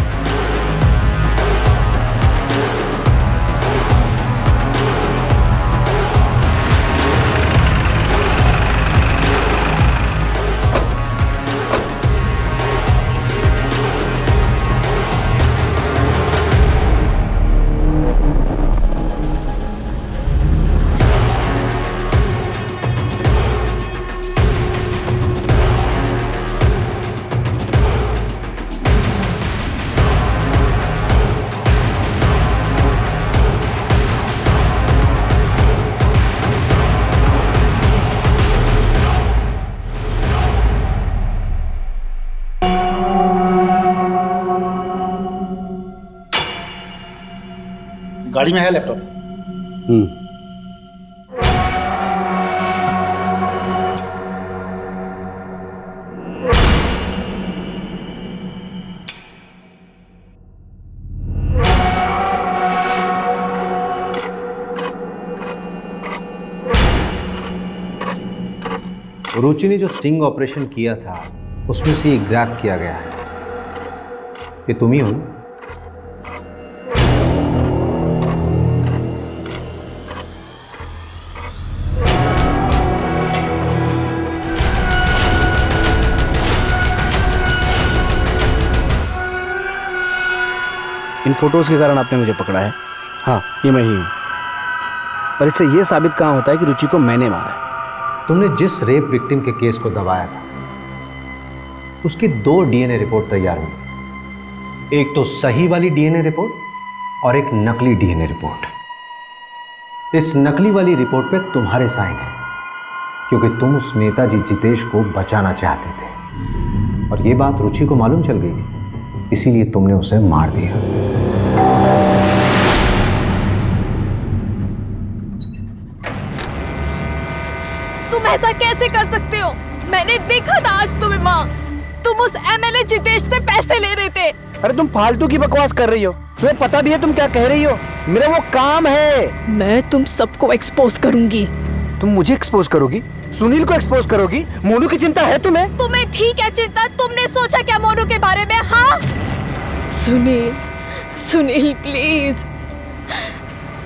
गाड़ी में है लैपटॉप। रुचि ने जो स्टिंग ऑपरेशन किया था उसमें से ये ग्रैब किया गया है। ये तुम ही हो ना? इन फोटोज के कारण आपने मुझे पकड़ा है। हाँ, ये मैं ही हूँ। पर इससे ये साबित कहाँ होता है कि रुचि को मैंने मारा है। तुमने जिस रेप विक्टिम के केस को दबाया था उसकी 2 डीएनए रिपोर्ट तैयार हुई। एक तो सही वाली डीएनए रिपोर्ट और एक नकली डीएनए रिपोर्ट। इस नकली वाली रिपोर्ट पे तुम्हारे साइन है क्योंकि तुम उस नेताजी जितेश को बचाना चाहते थे और ये बात रुचि को मालूम चल गई थी, इसीलिए तुमने उसे मार दिया। तुम ऐसा कैसे कर सकते हो? मैंने देखा था आज तुम्हें माँ, तुम उस एमएलए जितेश से पैसे ले रहे थे। अरे तुम फालतू की बकवास कर रही हो। तुम्हें पता भी है तुम क्या कह रही हो? मेरा वो काम है। मैं तुम सबको एक्सपोज करूंगी। तुम मुझे एक्सपोज करोगी? सुनील को एक्सपोज करोगी? मोनू की चिंता है तुम्हें? तुम्हें ठीक है चिंता? तुमने सोचा क्या मोनू के बारे में? हाँ सुनील, सुनील प्लीज,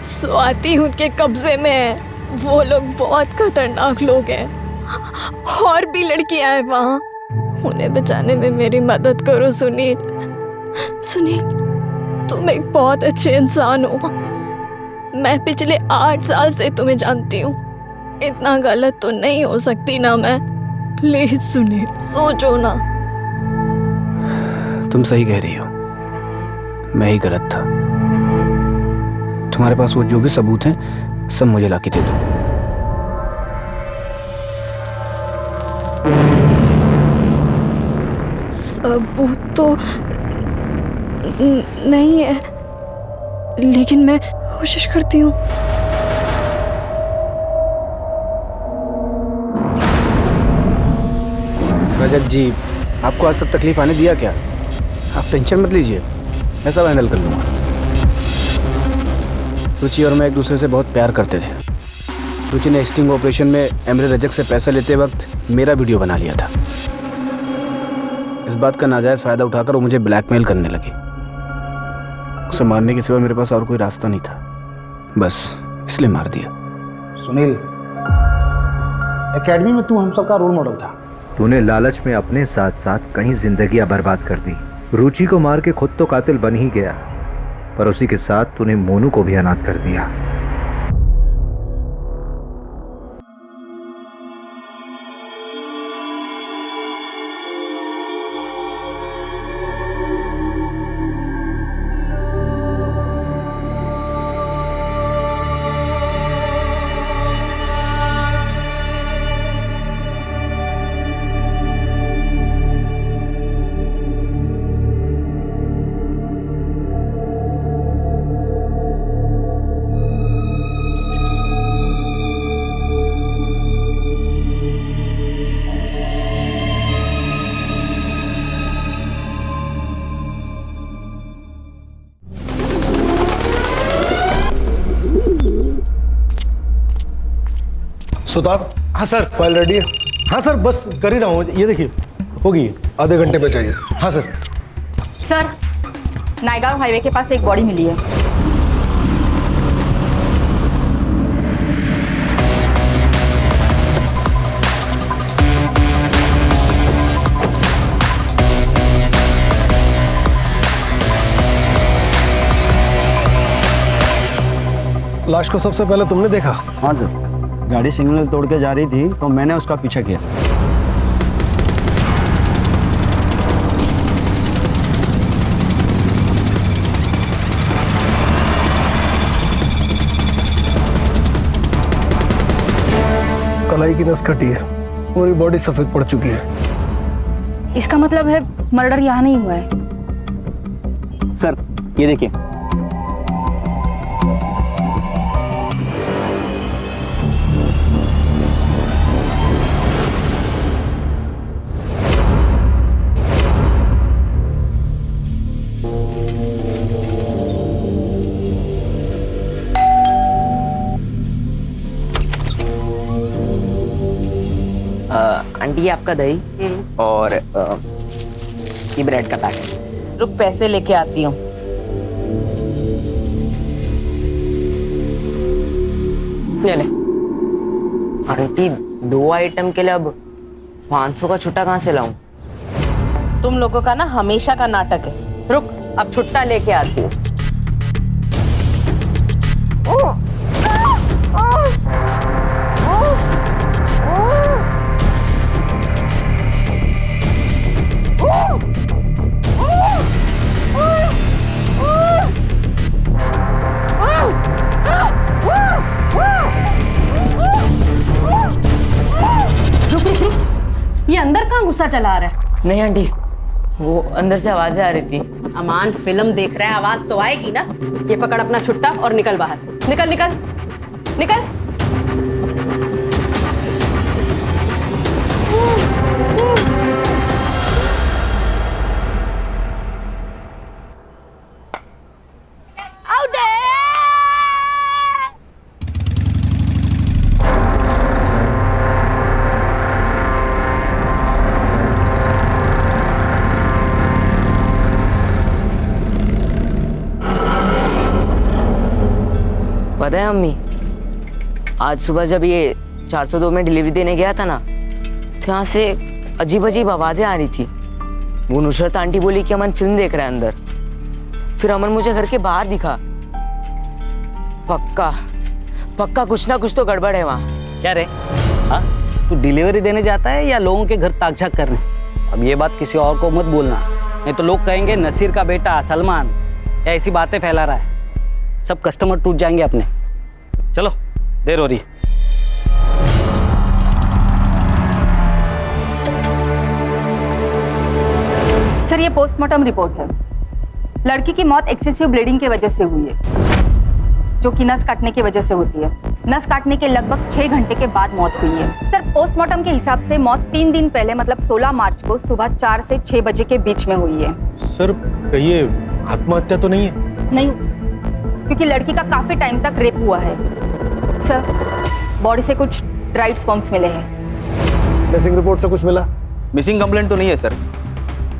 स्वाति उनके कब्जे में है। वो लोग बहुत खतरनाक लोग हैं और भी लड़कियां हैं वहाँ, उन्हें बचाने में मेरी मदद करो सुनील। सुनील, तुम एक बहुत अच्छे इंसान हो। मैं पिछले 8 साल से तुम्हें जानती हूँ। इतना गलत तो नहीं हो सकती ना मैं। प्लीज सुनील, सोचो ना। तुम सही कह रही हो, मैं ही गलत था। तुम्हारे पास वो जो भी सबूत हैं सब मुझे लाके दे दो। सबूत तो नहीं है, लेकिन मैं कोशिश करती हूँ। रजत जी, आपको आज तक तकलीफ आने दिया क्या? आप टेंशन मत लीजिए, मैं सब हैंडल कर लूँगा। रुचि और मैं एक दूसरे से बहुत प्यार करते थे। रुचि ने स्टिंग ऑपरेशन में एमरे रजक से पैसा लेते वक्त मेरा वीडियो बना लिया था। इस बात का नाजायज़ फ़ायदा उठाकर वो मुझे ब्लैकमेल करने लगी। उसे मारने के सिवा मेरे पास और कोई रास्ता नहीं था, बस इसलिए मार दिया। सुनील, एकेडमी में तू हम सबका रोल मॉडल था। तूने लालच में अपने साथ साथ कई जिंदगियां बर्बाद कर दी। रुचि को मार के खुद तो कातिल बन ही गया, पर उसी के साथ तूने मोनू को भी अनाथ कर दिया। सुतार। हाँ सर, फाइल रेडी है? हाँ सर, बस कर ही रहा हूँ। ये देखिए होगी, आधे घंटे में चाहिए। हाँ सर। सर, नायगांव हाईवे के पास एक बॉडी मिली है। लाश को सबसे पहले तुमने देखा? हाँ सर, गाड़ी सिग्नल तोड़ के जा रही थी तो मैंने उसका पीछा किया। कलाई की नस कटी है, पूरी बॉडी सफेद पड़ चुकी है। इसका मतलब है मर्डर यहाँ नहीं हुआ है। सर ये देखिए, आंटी ये आपका दही और ये ब्रेड का पैकेट। रुक पैसे लेके आती हूँ। ले ले। आंटी 2 आइटम के लिए अब 500 का छुट्टा कहाँ से लाऊं? तुम लोगों का ना हमेशा का नाटक है। रुक अब छुट्टा लेके आती हूँ। ये अंदर कहाँ गुस्सा चला रहा है? नहीं आंटी, वो अंदर से आवाजें आ रही थी। अमान फिल्म देख रहा है, आवाज तो आएगी ना। ये पकड़ अपना छुट्टा और निकल बाहर। निकल निकल निकल। पता है अम्मी, आज सुबह जब ये 402 में डिलीवरी देने गया था ना, तो यहाँ से अजीब अजीब आवाजें आ रही थी। वो नुसरत आंटी बोली कि अमन फिल्म देख रहा है अंदर। फिर अमन मुझे घर के बाहर दिखा। पक्का पक्का कुछ ना कुछ तो गड़बड़ है वहाँ। क्या रे, हाँ तू डिलीवरी देने जाता है या लोगों के घर ताक-झाक करने? अब ये बात किसी और को मत बोलना, नहीं तो लोग कहेंगे नसीर का बेटा सलमान या ऐसी बातें फैला रहा है। सब कस्टमर टूट जाएंगे अपने। चलो देर हो रही। सर ये पोस्टमार्टम रिपोर्ट है। लड़की की मौत एक्सेसिव ब्लीडिंग की वजह से हुई है, जो कि नस काटने की वजह से होती है। नस काटने के लगभग 6 घंटे के बाद मौत हुई है। सर पोस्टमार्टम के हिसाब से मौत 3 दिन पहले मतलब 16 मार्च को सुबह 4 से 6 बजे के बीच में हुई है। सर कहिए आत्महत्या तो नहीं है? नहीं, क्योंकि लड़की का काफी टाइम तक रेप हुआ है। सर बॉडी से कुछ ड्राइड स्पर्म्स मिले हैं। मिसिंग रिपोर्ट से कुछ मिला? मिसिंग कंप्लेंट तो नहीं है सर,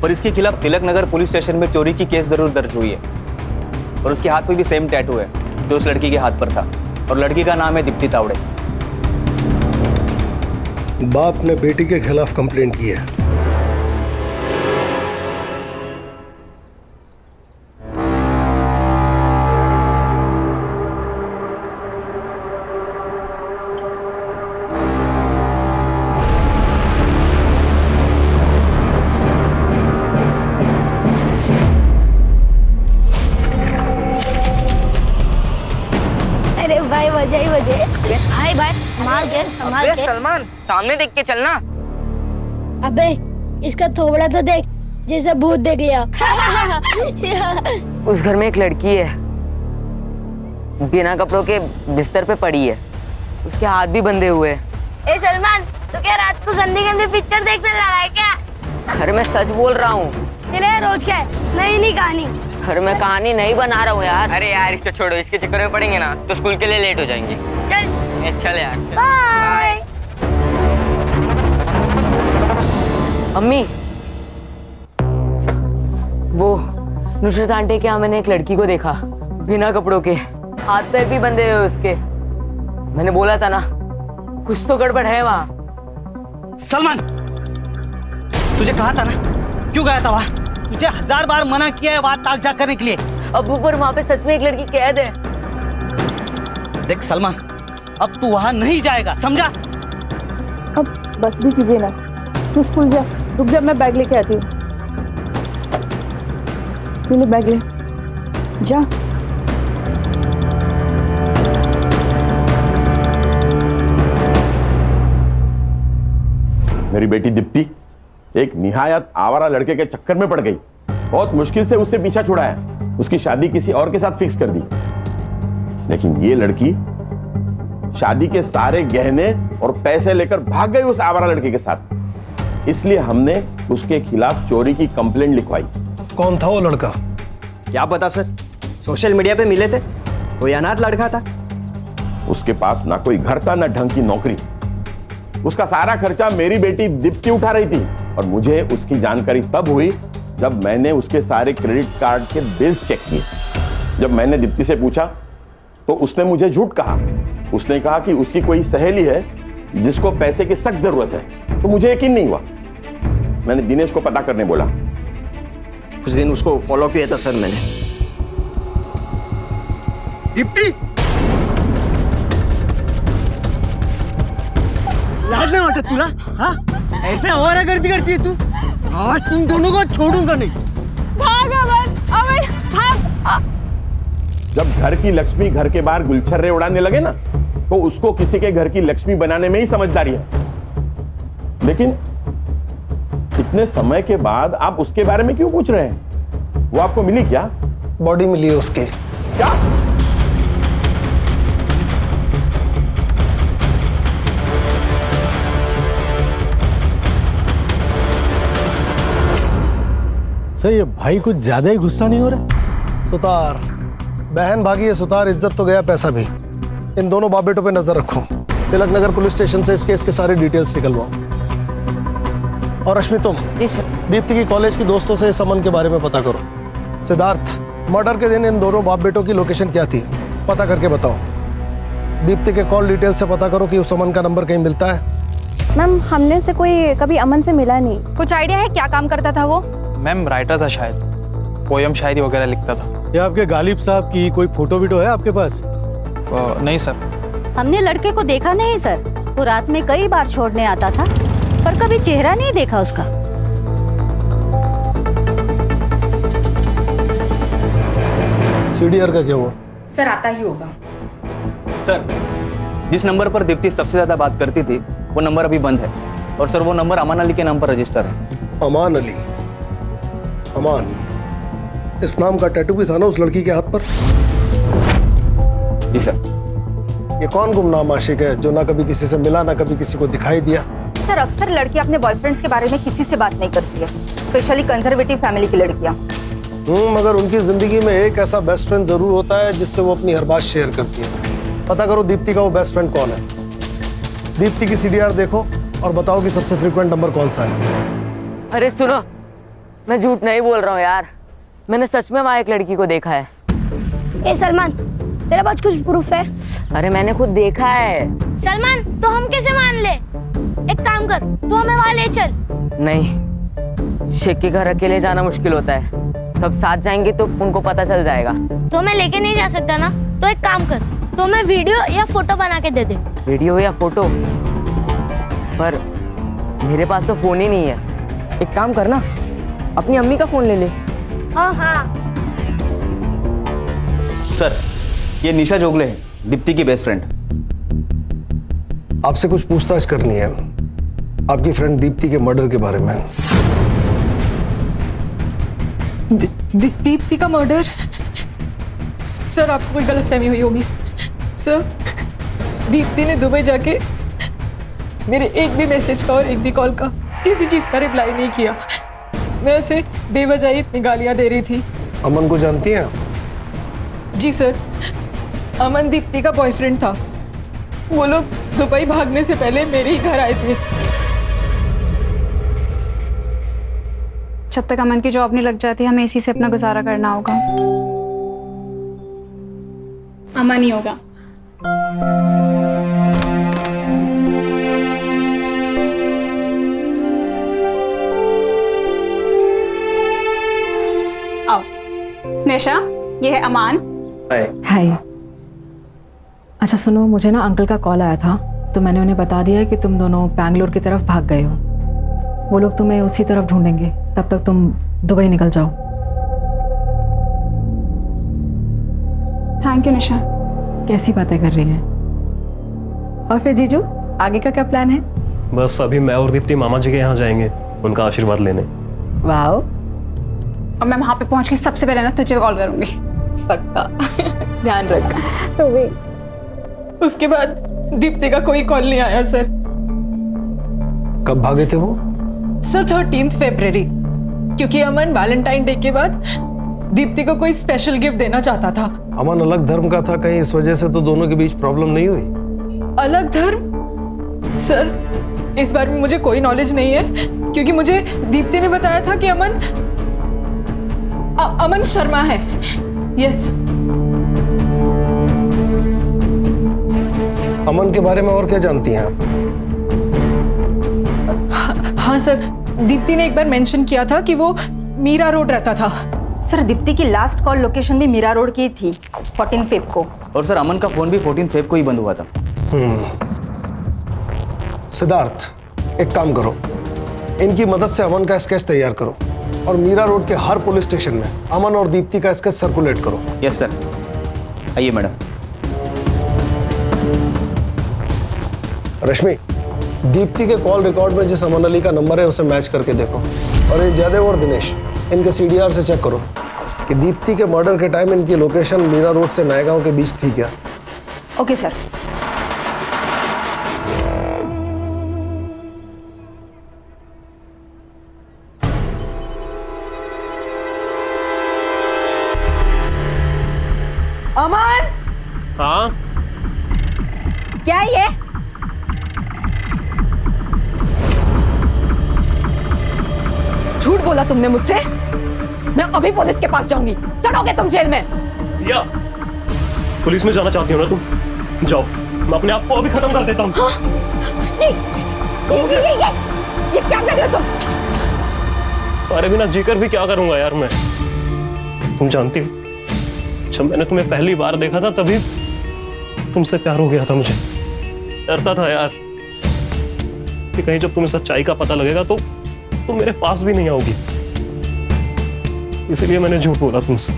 पर इसके खिलाफ तिलक नगर पुलिस स्टेशन में चोरी की केस जरूर दर्ज हुई है। और उसके हाथ में भी सेम टैटू है जो उस लड़की के हाथ पर था, और लड़की का नाम है दीप्ति तावड़े। बाप ने बेटी के खिलाफ कंप्लेंट की है। अरे भाई वजह भाई भाई संभाल के सलमान सामने देख के चलना। अबे इसका थोबड़ा तो देख, जैसे भूत देख लिया। उस घर में एक लड़की है, बिना कपड़ों के बिस्तर पे पड़ी है, उसके हाथ भी बंधे हुए हैं। ए सलमान, तू क्या रात को गंदी गंदी पिक्चर देखने लगा है क्या? घर में सच बोल रहा हूँ। तेरे रोज क्या है, नई कहानी। घर में कहानी नहीं बना रहा हूँ यार। अरे यार इसको छोड़ो, इसके चक्कर में पड़ेंगे ना तो स्कूल के लिए लेट हो जाएंगे। चल चल यार बाय। अम्मी, वो नुसरत आंटी के यहाँ मैंने एक लड़की को देखा, बिना कपड़ों के, हाथ पैर भी बंधे हुए उसके। मैंने बोला था ना, कुछ तो गड़बड़ है वहाँ। सलमान, तुझे कहा था ना, क्यों गया था वहाँ? तुझे 1000 बार मना किया है वहाँ ताक झाक करने के लिए। अब्बू, पर वहाँ पे सच में एक लड़की कैद है। देख सलमान, अब तू वहाँ नहीं जाएगा, समझा? अब बस भी कीजिए ना, तू स्कूल जा, रुक जा, मैं बैग लेके आती हूँ। ले बैग ले, जा। मेरी बेटी दीप्ति एक निहायत आवारा लड़के के चक्कर में पड़ गई। बहुत मुश्किल से उससे पीछा छुड़ाया, उसकी शादी किसी और के साथ फिक्स कर दी। लेकिन ये लड़की शादी के सारे गहने और पैसे लेकर भाग गई उस आवारा लड़के के साथ। इसलिए हमने उसके खिलाफ चोरी की कंप्लेंट लिखवाई। कौन था वो लड़का? क्या पता सर, सोशल मीडिया पे मिले थे, कोई अनाथ लड़का था। उसके पास ना कोई घर था ना ढंग की नौकरी। उसका सारा खर्चा मेरी बेटी दीप्ति उठा रही थी और मुझे उसकी जानकारी तब हुई जब मैंने उसके सारे क्रेडिट कार्ड के बिल्स चेक किए। जब मैंने दीप्ति से पूछा तो उसने मुझे झूठ कहा। उसने कहा कि उसकी कोई सहेली है जिसको पैसे की सख्त जरूरत है। तो मुझे यकीन नहीं हुआ। मैंने दिनेश को पता करने बोला। कुछ दिन उसको फॉलो किया था सर मैंने। दीप्ति, लाज नहीं वाटत तुला? हाँ, ऐसे आवारा गर्दी करती है तू? आज तुम दोनों को छोड़ूंगा नहीं। भाग अमन, अमन भाग। जब घर की लक्ष्मी घर के बाहर गुलछर्रे उड़ाने लगे ना, तो उसको किसी के घर की लक्ष्मी बनाने में ही समझदारी है। लेकिन इतने समय के बाद आप उसके बारे में क्यों पूछ रहे हैं? वो आपको मिली क्या? बॉडी मिली है उसकी। क्या? सर, ये भाई कुछ ज्यादा ही गुस्सा नहीं हो रहा? सुतार, बहन भागी है सुतार, इज्जत तो गया, पैसा भी। इन दोनों बाप बेटों पे नजर रखो। तिलक नगर पुलिस स्टेशन से इस केस के सारे डिटेल्स निकलवाओ। और रश्मि, तुम दीप्ति की कॉलेज की दोस्तों से इस अमन के बारे में पता करो। सिद्धार्थ, मर्डर के दिन इन दोनों बाप बेटों की लोकेशन क्या थी, पता करके बताओ। दीप्ति के कॉल डिटेल से पता करो कि उस अमन का नंबर कहीं मिलता है। मैम, हमने से कोई कभी अमन से मिला नहीं। कुछ आइडिया है क्या काम करता था वो? मैम, राइटर था शायद, पोयम शायरी वगैरह लिखता था। ये आपके गालिब साहब की कोई फोटो वीटो है आपके पास? नहीं सर। हमने लड़के को देखा नहीं सर। वो रात में कई बार छोड़ने आता था, पर कभी चेहरा नहीं देखा उसका। सीडीआर का क्या हुआ? सर, आता ही होगा। सर, जिस नंबर पर दीप्ति सबसे ज्यादा बात करती थी वो नंबर अभी बंद है। और सर, वो नंबर अमान अली के नाम पर रजिस्टर है। अमान अली? अमान, इस नाम का टैटू भी था ना उस लड़की के हाथ पर? जी सर। ये कौन गुमनाम आशिक है जो ना कभी किसी से मिला ना कभी किसी को दिखाई दिया? सर, अक्सर लड़की अपने बॉयफ्रेंड्स के बारे में किसी से बात नहीं करती है, स्पेशली कंजर्वेटिव फैमिली की लड़कियां। मगर उनकी जिंदगी में एक ऐसा बेस्ट फ्रेंड जरूर होता है जिससे वो अपनी हर बात शेयर करती है। पता करो दीप्ति का वो बेस्ट फ्रेंड कौन है। दीप्ति की सीडीआर देखो और बताओ कि सबसे फ्रीक्वेंट नंबर कौन सा है। अरे सुनो, मैं झूठ नहीं बोल रहा हूँ यार, मैंने सच में वहाँ एक लड़की को देखा है। ए सलमान, तेरे पास कुछ प्रूफ है? अरे मैंने खुद देखा है। सलमान, तो हम कैसे मान ले? एक काम कर, तू हमें वहाँ ले चल। नहीं, शेख के घर अकेले जाना मुश्किल होता है, सब साथ जाएंगे तो उनको पता चल जाएगा। तो हमें लेके नहीं जा सकता ना? तो एक काम कर, तो हमें वीडियो या फोटो बना के दे दे। वीडियो या फोटो? पर मेरे पास तो फोन ही नहीं है। एक काम करना, अपनी अम्मी का फोन ले ले। हाँ हाँ। सर, ये निशा जोगले है, दीप्ति की बेस्ट फ्रेंड। आपसे कुछ पूछताछ करनी है आपकी फ्रेंड दीप्ति के मर्डर के बारे में। दीप्ति का मर्डर? सर, आपको कोई गलतफहमी हुई होगी। सर, दीप्ति ने दुबई जाके मेरे एक भी मैसेज का और एक भी कॉल का किसी चीज का रिप्लाई नहीं किया। मैं उसे बेवजह इतनी गालियां दे रही थी। अमन को जानती हैं? जी सर, अमन दीप्ति का बॉयफ्रेंड था। वो लोग दुबई भागने से पहले मेरे ही घर आए थे। जब तक अमन की जॉब नहीं लग जाती हमें इसी से अपना गुजारा करना होगा। अमन ही होगा। आओ निशा, ये है अमान। हाय। अच्छा सुनो, मुझे ना अंकल का कॉल आया था तो मैंने उन्हें बता दिया है कि तुम दोनों बैंगलोर की तरफ भाग गए हो। वो लोग तुम्हें उसी तरफ ढूंढेंगे, तब तक तुम दुबई निकल जाओ। थैंक यू निशा। कैसी बातें कर रही हैं? और फिर जीजू, आगे का क्या प्लान है? बस अभी मैं और दीप्ति मामा जी के यहाँ जाएंगे उनका आशीर्वाद लेने। वाह। और मैं वहां पे पहुंच के सबसे पहले ना तुझे कॉल करूंगी। पक्का। ध्यान रख। तो भी उसके बाद दीप्ति का कोई कॉल नहीं आया सर। कब भागे थे वो? सर 13 फरवरी, क्योंकि अमन वैलेंटाइन डे के बाद दीप्ति को कोई स्पेशल गिफ्ट देना चाहता था। अमन अलग धर्म का था, कहीं इस वजह से तो दोनों के बीच प्रॉब्लम नहीं हुई? अलग धर्म? सर इस बारे में मुझे कोई नॉलेज नहीं है, क्योंकि मुझे दीप्ति ने बताया था कि अमन शर्मा है। यस। अमन के बारे में और क्या जानती हैं आप? हाँ सर, दीप्ति ने एक बार मेंशन किया था कि वो मीरा रोड रहता था। सर दीप्ति की लास्ट कॉल लोकेशन भी मीरा रोड की थी 14 फेब को। और सर अमन का फोन भी 14 फेब को ही बंद हुआ था। सिद्धार्थ, एक काम करो, इनकी मदद से अमन का स्केच तैयार करो और मीरा रोड के हर पुलिस स्टेशन में अमन और दीप्ति का स्केच सर्कुलेट करो। Yes sir. आइए मैडम। रश्मि, दीप्ति के कॉल रिकॉर्ड में जिस अमन अली का नंबर है उसे मैच करके देखो। और ये जयदेव और दिनेश, इनके CDR से चेक करो कि दीप्ति के मर्डर के टाइम इनकी लोकेशन मीरा रोड से नएगांव के बीच थी क्या। Okay sir. अमन। हाँ क्या ये? झूठ बोला तुमने मुझसे। मैं अभी पुलिस के पास जाऊंगी, सड़ोगे तुम जेल में। दिया, पुलिस में जाना चाहती हो ना तुम? जाओ, मैं अपने आप को अभी खत्म कर देता हूँ। हाँ? ये क्या कर रहे हो तुम? अरे बिना जीकर भी क्या करूंगा यार मैं। तुम जानती हो, जब मैंने तुम्हें पहली बार देखा था तभी तुमसे प्यार हो गया था मुझे। डरता था यार कि कहीं जब तुम्हें सच्चाई का पता लगेगा तो तुम मेरे पास भी नहीं आओगी, इसलिए मैंने झूठ बोला तुमसे।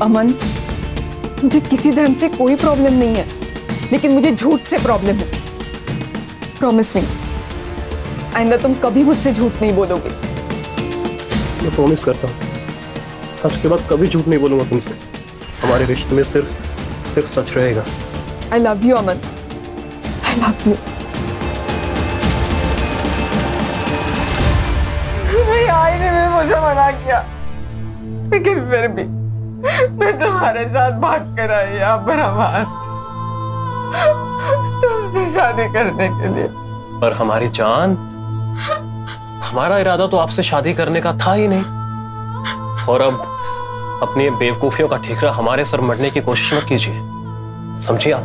अमन, मुझे किसी धर्म से कोई प्रॉब्लम नहीं है, लेकिन मुझे झूठ से प्रॉब्लम है। प्रॉमिस मी, आइंदा तुम कभी मुझसे झूठ नहीं बोलोगे। मैं प्रॉमिस करता हूँ, आज के बाद कभी झूठ नहीं बोलूंगा तुमसे। हमारे रिश्ते में सिर्फ सच रहेगा। I love you, Aman. I love you। मेरी आईने में मुझे मना किया, लेकिन फिर भी मैं तुम्हारे साथ भाग कर आई यहाँ पर अमन, तुमसे शादी करने के लिए। पर हमारी जान, हमारा इरादा तो आपसे शादी करने का था ही नहीं। और अब अपनी बेवकूफियों का ठिकरा हमारे सर मरने की कोशिश मत कीजिए, समझिए आप?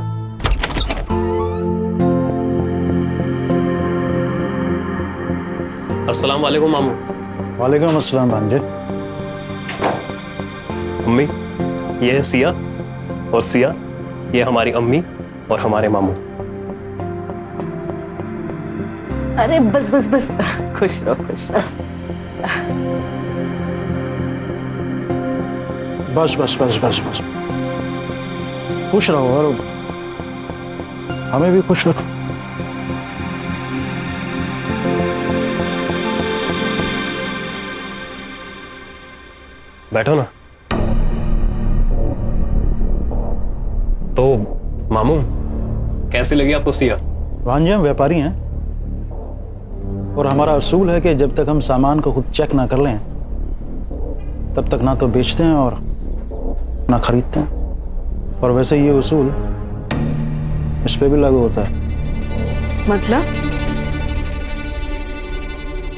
अस्सलाम वालेकुम मामू। वालेकुम अस्सलाम भांजे। अम्मी, ये है सिया, और सिया ये हमारी अम्मी और हमारे मामू। अरे बस बस बस, खुश रहो खुश रहो। बस बस बस बस बस, खुश रहो और हमें भी खुश रखो। बैठो ना। तो मामू, कैसी लगी आपको सिया? भांजे, हम व्यापारी हैं और हमारा असूल है कि जब तक हम सामान को खुद चेक ना कर लें तब तक ना तो बेचते हैं और ना खरीदते हैं। और वैसे ये उसूल इस पे भी लागू होता है।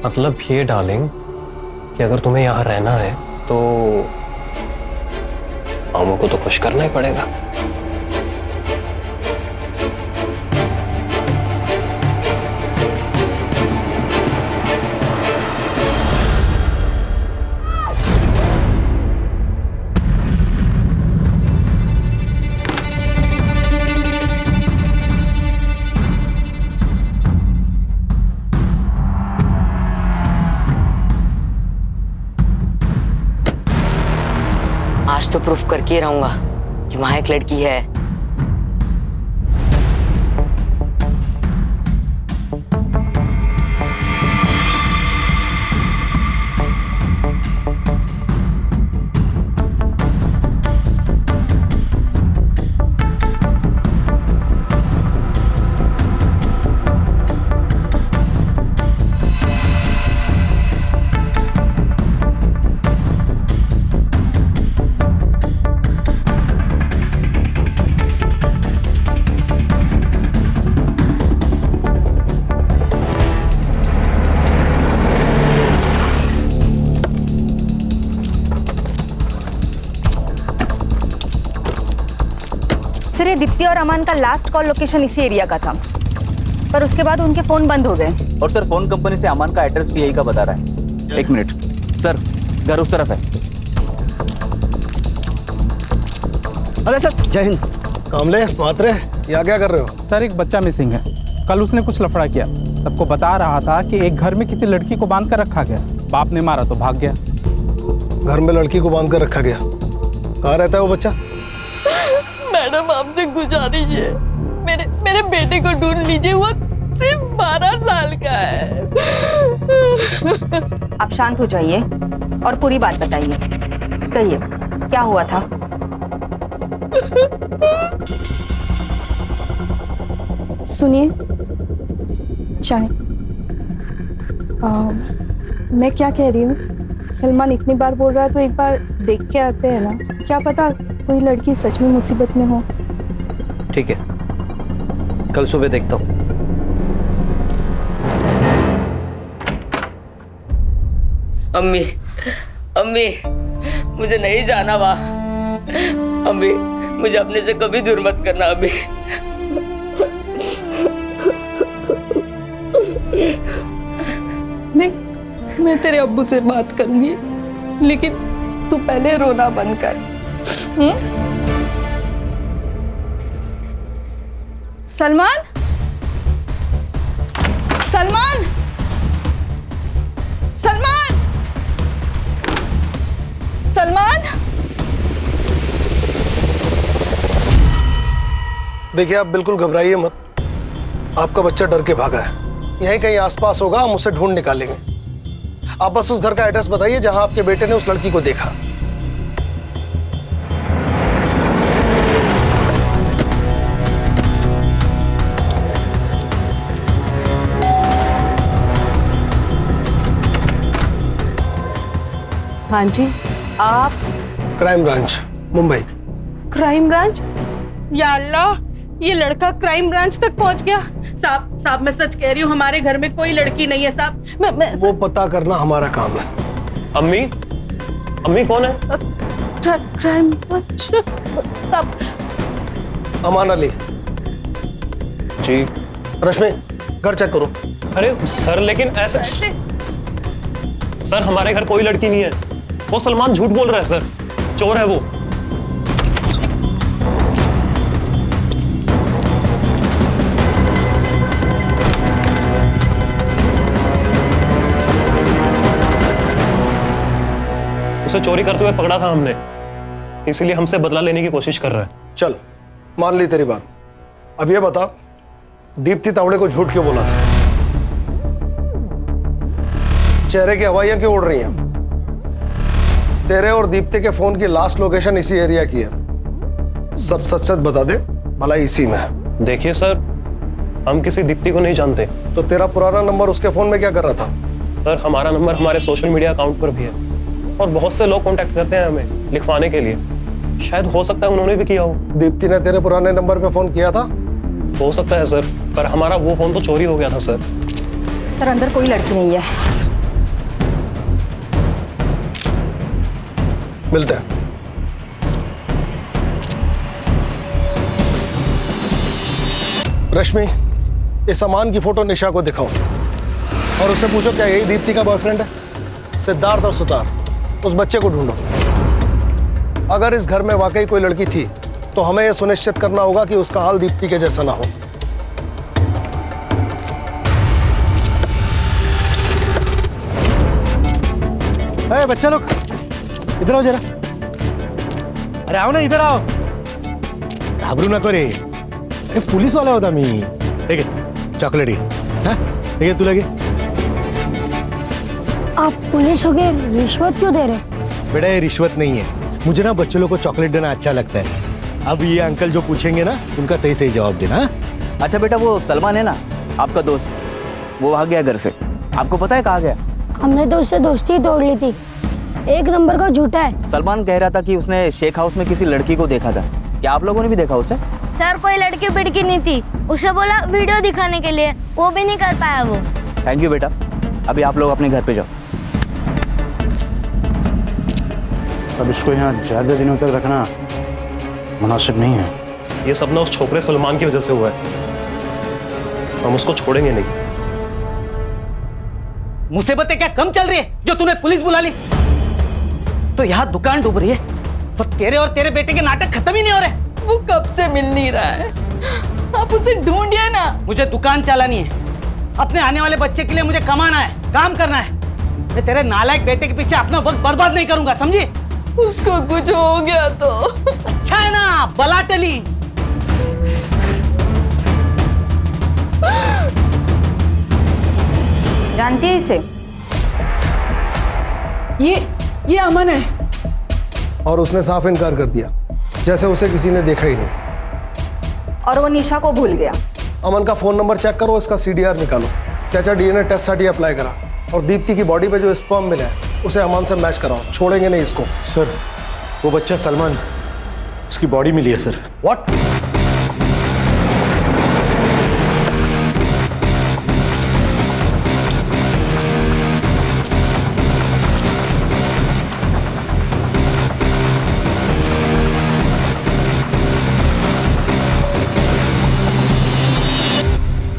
मतलब ये डार्लिंग कि अगर तुम्हें यहाँ रहना है तो मामू को तो खुश करना ही पड़ेगा। आज तो प्रूफ करके ही रहूंगा कि वहां एक लड़की है। सर ये दीप्ति और अमान का लास्ट कॉल लोकेशन इसी एरिया का था, पर उसके बाद उनके फोन बंद हो गए। और सर फोन कंपनी से अमान का एड्रेस भी यही का बता रहा है। 1 मिनट सर, घर उस तरफ है। अरे सर जय हिंद। कामले मात्रे यहाँ क्या कर रहे हो? सर एक बच्चा मिसिंग है। कल उसने कुछ लफड़ा किया, सबको बता रहा था कि एक घर में किसी लड़की को बांध कर रखा गया। बाप ने मारा तो भाग गया। घर में लड़की को बांध कर रखा गया? कहाँ रहता है वो बच्चा? मैडम आपसे गुजारिश है, मेरे बेटे को ढूंढ लीजिए, वो सिर्फ 12 साल का है। आप शांत हो जाइए और पूरी बात बताइए। कहिए क्या हुआ था? सुनिए, चाय। मैं क्या कह रही हूँ, सलमान इतनी बार बोल रहा है तो एक बार देख के आते हैं ना, क्या पता कोई लड़की सच में मुसीबत में हो। ठीक है, कल सुबह देखता हूँ। अम्मी, अम्मी, मुझे नहीं जाना वहाँ। अम्मी, मुझे अपने से कभी दूर मत करना अम्मी। मैं तेरे अब्बू से बात करूंगी, लेकिन तू पहले रोना बंद कर। सलमान, सलमान, सलमान, सलमान। देखिए आप बिल्कुल घबराइए मत, आपका बच्चा डर के भागा है। यहीं कहीं आसपास होगा, हम उसे ढूंढ निकालेंगे। आप बस उस घर का एड्रेस बताइए जहां आपके बेटे ने उस लड़की को देखा। हाँ जी, आप? Crime branch, Mumbai. Crime branch? या अल्लाह, ये लड़का क्राइम ब्रांच तक पहुंच गया। साहब मैं सच कह रही हूँ, हमारे घर में कोई लड़की नहीं है साहब। वो पता करना हमारा काम है। अम्मी, अम्मी कौन है? क्राइम ब्रांच साहब। अमान अली जी। रश्मि, घर चेक करो। अरे सर, लेकिन ऐसे सर, हमारे घर कोई लड़की नहीं है। वो सलमान झूठ बोल रहा है सर, चोर है वो। उसे चोरी करते हुए पकड़ा था हमने, इसलिए हमसे बदला लेने की कोशिश कर रहा है। चल, मान ली तेरी बात। अब ये बता, दीप्ति तावड़े को झूठ क्यों बोला था? चेहरे की हवाइयां क्यों उड़ रही हैं? तेरे और दीप्ति के फोन की लास्ट लोकेशन इसी एरिया की है। सब सच सच बता दे, भला इसी में है। देखिए सर, हम किसी दीप्ति को नहीं जानते। तो तेरा पुराना नंबर उसके फोन में क्या कर रहा था? सर, हमारा नंबर हमारे सोशल मीडिया अकाउंट पर भी है और बहुत से लोग कांटेक्ट करते हैं हमें लिखवाने के लिए। शायद हो सकता है उन्होंने भी किया हो। दीप्ति ने तेरे पुराने नंबर पे फोन किया था? हो सकता है सर, पर हमारा वो फोन तो चोरी हो गया था सर। सर अंदर कोई लड़की नहीं है। मिलते हैं। रश्मि, इस अमान की फोटो निशा को दिखाओ और उससे पूछो क्या यही दीप्ति का बॉयफ्रेंड है। सिद्धार्थ और सुतार, उस बच्चे को ढूंढो। अगर इस घर में वाकई कोई लड़की थी तो हमें यह सुनिश्चित करना होगा कि उसका हाल दीप्ति के जैसा ना हो। अरे बच्चा लोग इधर आओ जरा। अरे आओ ना, इधर आओ। घाबरू ना करे, अरे पुलिस वाला होता मी। ठीक है, चॉकलेट ही ठीक है, तू लगे। आप पुलिस हो गए, रिश्वत क्यों दे रहे? बेटा ये रिश्वत नहीं है, मुझे ना बच्चों लोग को चॉकलेट देना अच्छा लगता है। अब ये अंकल जो पूछेंगे ना उनका सही सही जवाब देना। अच्छा बेटा, वो सलमान है ना आपका दोस्त, वो भाग गया घर से, आपको पता है कहाँ गया? हमने तो उससे दोस्ती तोड़ ली थी, एक नंबर का झूठा है। सलमान कह रहा था कि उसने शेख हाउस में किसी लड़की को देखा था, क्या आप लोगों ने भी देखा उसे? सर कोई लड़की बिड़की नहीं थी, उसे बोला वीडियो दिखाने के लिए, वो भी नहीं कर पाया वो। थैंक यू बेटा, अभी आप लोग अपने घर पे जाओ। अब इसको यहाँ ज़्यादा दिनों तक रखना मुनासिब नहीं है। ये सब ना उस छोकरे सलमान की वजह से हुआ है, हम उसको छोड़ेंगे नहीं। मुसीबतें क्या कम चल रही है जो तूने पुलिस बुला ली? तो यहाँ दुकान डूब रही है और तेरे बेटे के नाटक खत्म ही नहीं हो रहे। वो कब से मिल नहीं रहा है, आप उसे ढूंढिए ना। मुझे दुकान चलानी है, अपने आने वाले बच्चे के लिए मुझे कमाना है, काम करना है। मैं तेरे नालायक बेटे के पीछे अपना वक्त बर्बाद नहीं करूंगा, समझी? उसको कुछ हो गया तो अच्छा है ना, बला टली। जानती है इसे? ये अमन है। और उसने साफ इनकार कर दिया, जैसे उसे किसी ने देखा ही नहीं। और वो निशा को भूल गया। अमन का फोन नंबर चेक करो, इसका CDR निकालो। चाचा डीएनए टेस्ट साठी अप्लाई करा और दीप्ति की बॉडी पे जो स्पर्म मिला है उसे अमन से मैच कराओ, छोड़ेंगे नहीं इसको। सर वो बच्चा सलमान, उसकी बॉडी मिली है सर। व्हाट?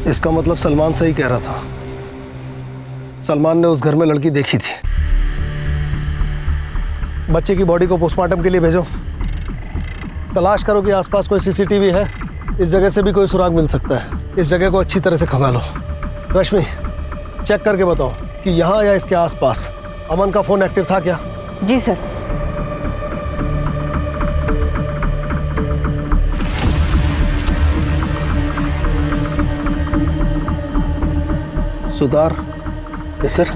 इसका मतलब सलमान सही कह रहा था, सलमान ने उस घर में लड़की देखी थी। बच्चे की बॉडी को पोस्टमार्टम के लिए भेजो, तलाश करो कि आसपास कोई CCTV है, इस जगह से भी कोई सुराग मिल सकता है। इस जगह को अच्छी तरह से खंगालो। रश्मि चेक करके बताओ कि यहाँ या इसके आसपास अमन का फोन एक्टिव था क्या? जी सर। सुतार, सर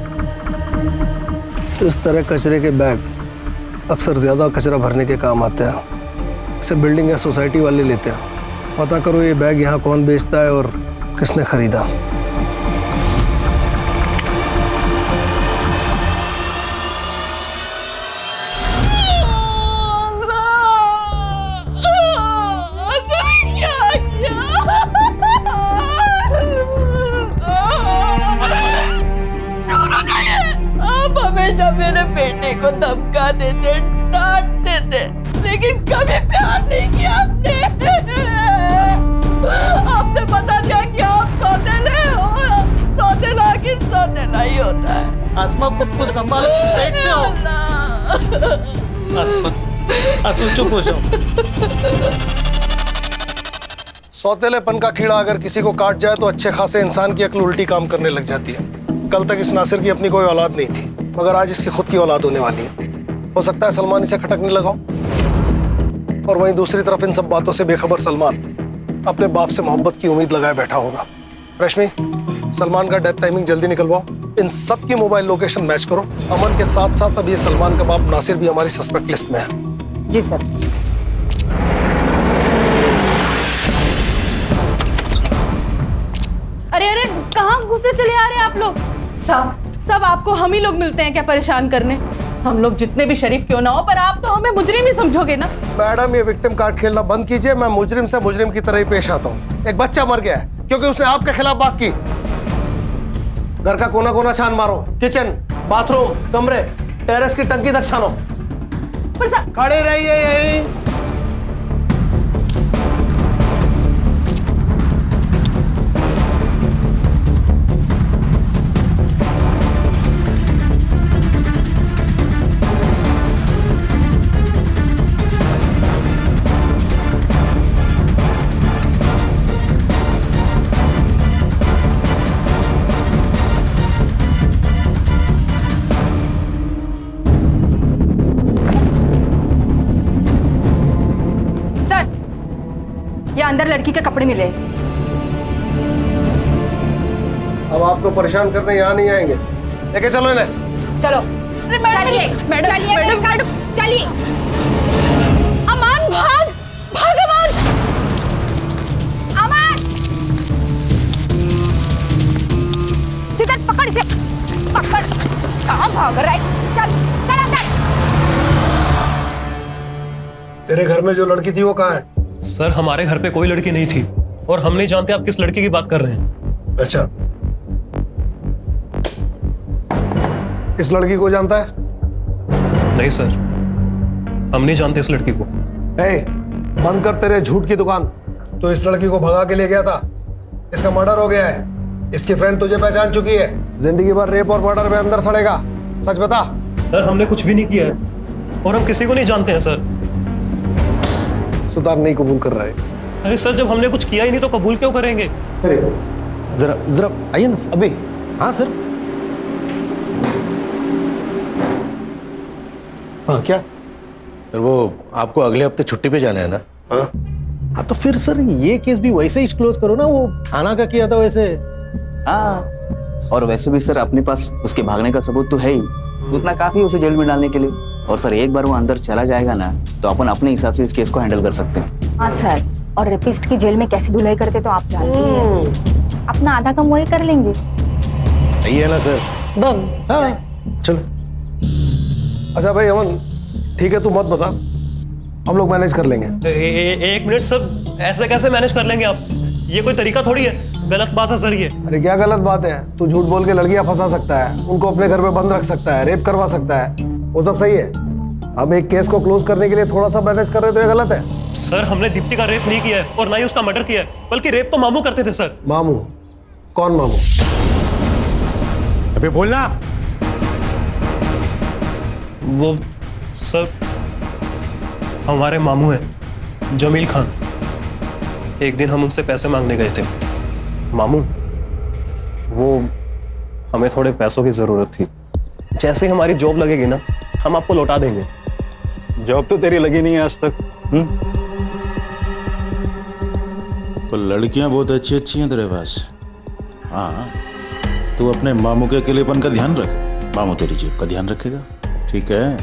इस तरह कचरे के बैग अक्सर ज़्यादा कचरा भरने के काम आते हैं। इसे बिल्डिंग या सोसाइटी वाले लेते हैं। पता करो ये बैग यहाँ कौन बेचता है और किसने खरीदा। हमेशा मेरे बेटे को धमका देते, डांटते थे, लेकिन कभी प्यार नहीं किया आपने बता दिया कि आप सौतेले हो। सौतेला आखिर सौतेला ही होता है। आसमा खुद को संभालो, पेट से हो। आसमा चुप हो जाओ। सौतेलेपन का कीड़ा अगर किसी को काट जाए तो अच्छे खासे इंसान की अक्ल उल्टी काम करने लग जाती है। कल तक इस नासिर की अपनी कोई औलाद नहीं थी, मगर आज इसकी खुद की औलाद होने वाली है। हो सकता है सलमान इसे खटकने लगा हो। और वहीं दूसरी तरफ इन सब बातों से बेखबर सलमान अपने बाप से मोहब्बत की उम्मीद लगाए बैठा होगा। रश्मि सलमान का डेथ टाइमिंग जल्दी निकलवाओ, इन सब की मोबाइल लोकेशन मैच करो। अमन के साथ साथ अब ये सलमान का बाप नासिर भी हमारी सस्पेक्ट लिस्ट में है। जी सर। अरे अरे कहाँ घुसे चले आ रहे हैं आप लोग? साहब आपको हम ही लोग मिलते हैं क्या परेशान करने? हम लोग जितने भी शरीफ क्यों ना हो, पर आप तो हमें मुजरिम ही समझोगे ना। मैडम, ये विक्टिम कार्ड खेलना बंद कीजिए। मैं मुजरिम से मुजरिम की तरह ही पेश आता हूँ। एक बच्चा मर गया है क्योंकि उसने आपके खिलाफ बात की। घर का कोना कोना छान मारो, किचन, बाथरूम, कमरे, टेरेस की टंकी तक छानो। खड़े रहिए यहीं। अंदर लड़की के कपड़े मिले। अब आपको परेशान करने यहाँ नहीं आएंगे। लेके चलो इन्हें। चलो। चलिए मैडम, चलिए। अमान, भाग भाग अमान। अमान, सीधा पकड़ इसे, पकड़। कहाँ भाग रहा है? चल चल अंदर। तेरे घर में जो लड़की थी वो कहाँ है? सर, हमारे घर पे कोई लड़की नहीं थी और हम नहीं जानते आप किस लड़की की बात कर रहे हैं। अच्छा, इस लड़की को जानता है? नहीं सर, हम नहीं जानते इस लड़की को। बंद कर तेरे झूठ की दुकान। तो इस लड़की को भगा के ले गया था, इसका मर्डर हो गया है। इसकी फ्रेंड तुझे पहचान चुकी है। जिंदगी भर रेप और मर्डर में अंदर सड़ेगा। सच बता। सर, हमने कुछ भी नहीं किया है और हम किसी को नहीं जानते हैं सर। सुधार नहीं कबूल कर रहा है। अरे सर, जब हमने कुछ किया ही नहीं तो कबूल क्यों करेंगे? जरा जरा आइए ना अभी। हाँ सर। हाँ क्या सर, वो आपको अगले हफ्ते छुट्टी पे जाना है ना? हाँ तो फिर सर ये केस भी वैसे ही क्लोज करो ना, वो थाना का किया था वैसे। हाँ, और वैसे भी सर अपने पास उसके भागने का सबूत तो है ही, उतना काफी है उसे जेल में डालने के लिए। और सर एक बार वो अंदर चला जाएगा ना तो अपन अपने हिसाब से इस केस को हैंडल कर सकते हैं। हाँ सर, और रेपिस्ट की जेल में कैसी धुलाई करते तो आप जानते ही हैं। अपना आधा काम वही कर लेंगे। सही है ना सर? डन। हाँ चलो। अच्छा भाई अमन, ठीक है, तू मत बता, हम लोग मैनेज कर लेंगे। एक मिनट सर, ऐसे कैसे मैनेज कर लेंगे आप? ये कोई तरीका थोड़ी है, गलत बात है सर ये। अरे क्या गलत बात है? तू झूठ बोल के लड़कियां फंसा सकता है, उनको अपने घर में बंद रख सकता है, रेप करवा सकता है, वो सब सही है। अब एक केस को क्लोज करने के लिए थोड़ा सा मैनेज कर रहे तो ये गलत है? सर, हमने दीप्ति का रेप नहीं किया है और ना ही उसका मर्डर किया है, बल्कि रेप तो मामू करते थे सर। मामू? कौन मामू? अभी बोलना। वो सर हमारे मामू हैं, जमील खान। एक दिन हम उनसे पैसे मांगने गए थे। मामू, वो हमें थोड़े पैसों की जरूरत थी। जैसे ही हमारी जॉब लगेगी ना, हम आपको लौटा देंगे। जॉब तो तेरी लगी नहीं है आज तक। तो लड़कियां बहुत अच्छी अच्छी हैं तेरे पास। हाँ, तू अपने मामू के अकेलेपन का ध्यान रख, मामू तेरी जेब का ध्यान रखेगा। ठीक है?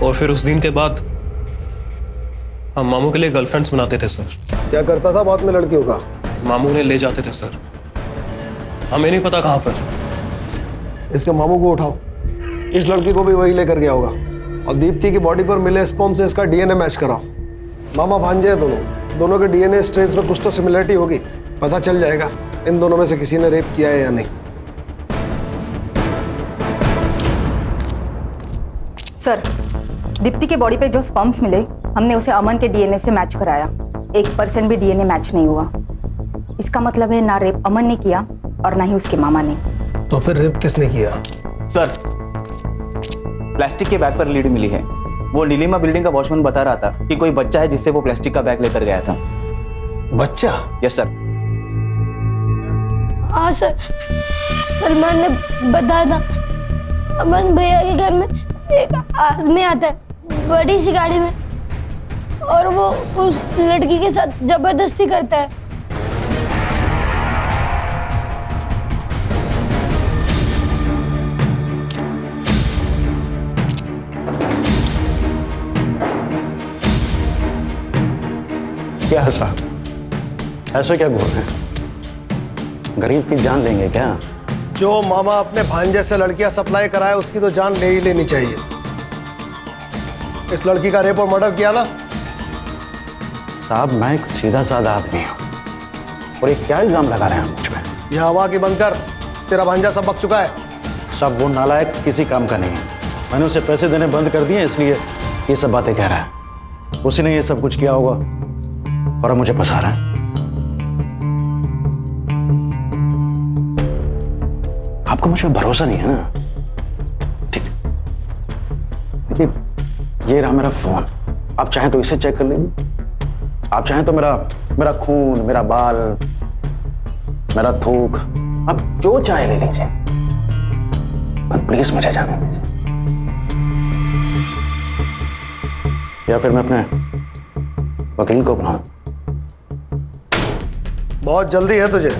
और फिर उस दिन के बाद हम मामू के लिए गर्लफ्रेंड्स बनाते थे सर। क्या करता था बाद में लड़कियों का? मामू ने ले जाते थे सर, हमें नहीं पता कहाँ पर। इसके मामू को उठाओ, इस लड़की को भी वही लेकर गया होगा, और दीप्ति की बॉडी पर मिले स्पर्म से इसका डीएनए मैच कराओ। मामा भांजे हैं दोनों के डीएनए स्ट्रेन्स में कुछ तो सिमिलरिटी होगी। पता चल जाएगा इन दोनों में से किसी ने रेप किया है या नहीं। सर, दीप्ति के बॉडी पे जो स्पर्म्स मिले, हमने उसे अमन के डीएनए से मैच कराया। 1% भी डीएनए मैच नहीं हुआ। इसका मतलब है ना रेप अमन ने किया और ना ही उसके मामा ने। तो फिर रेप किसने किया? सर, प्लास्टिक के बैग पर लीड मिली है। वो नीलिमा बिल्डिंग का वॉचमैन बता रहा था कि कोई बच्चा है जिससे वो प्लास्टिक का बैग लेकर गया था। बच्चा? Yes sir. हाँ सर, सलमान ने बताया था। अमन भैया के घर में एक आदमी आता है बड़ी सी गाड़ी में, और वो उस लड़की के साथ जबरदस्ती करता है। क्या साहब, ऐसे क्या बोल रहे हैं? गरीब की जान लेंगे क्या? जो मामा अपने भांजे से लड़कियां सप्लाई कराए उसकी तो जान ले ही लेनी चाहिए। इस लड़की का रेप और मर्डर किया ना? साहब मैं एक सीधा साधा आदमी हूँ और ये क्या इल्जाम लगा रहे हैं मुझ पे? यह हवा की बंद कर, तेरा भांजा सब बक चुका है। सब वो नालायक किसी काम का नहीं है। मैंने उसे पैसे देने बंद कर दिए इसलिए ये सब बातें कह रहा है। उसी ने ये सब कुछ किया होगा और अब मुझे फंसा रहा है। आपको मुझ पर भरोसा नहीं है ना? ठीक, देखिए ये रहा मेरा फोन, आप चाहें तो इसे चेक कर लीजिए। आप चाहें तो मेरा खून, मेरा बाल, मेरा थूक, आप जो चाहे ले लीजिए, पर प्लीज मुझे जाने दीजिए। या फिर मैं अपने वकील को बुलाऊं? बहुत जल्दी है तुझे,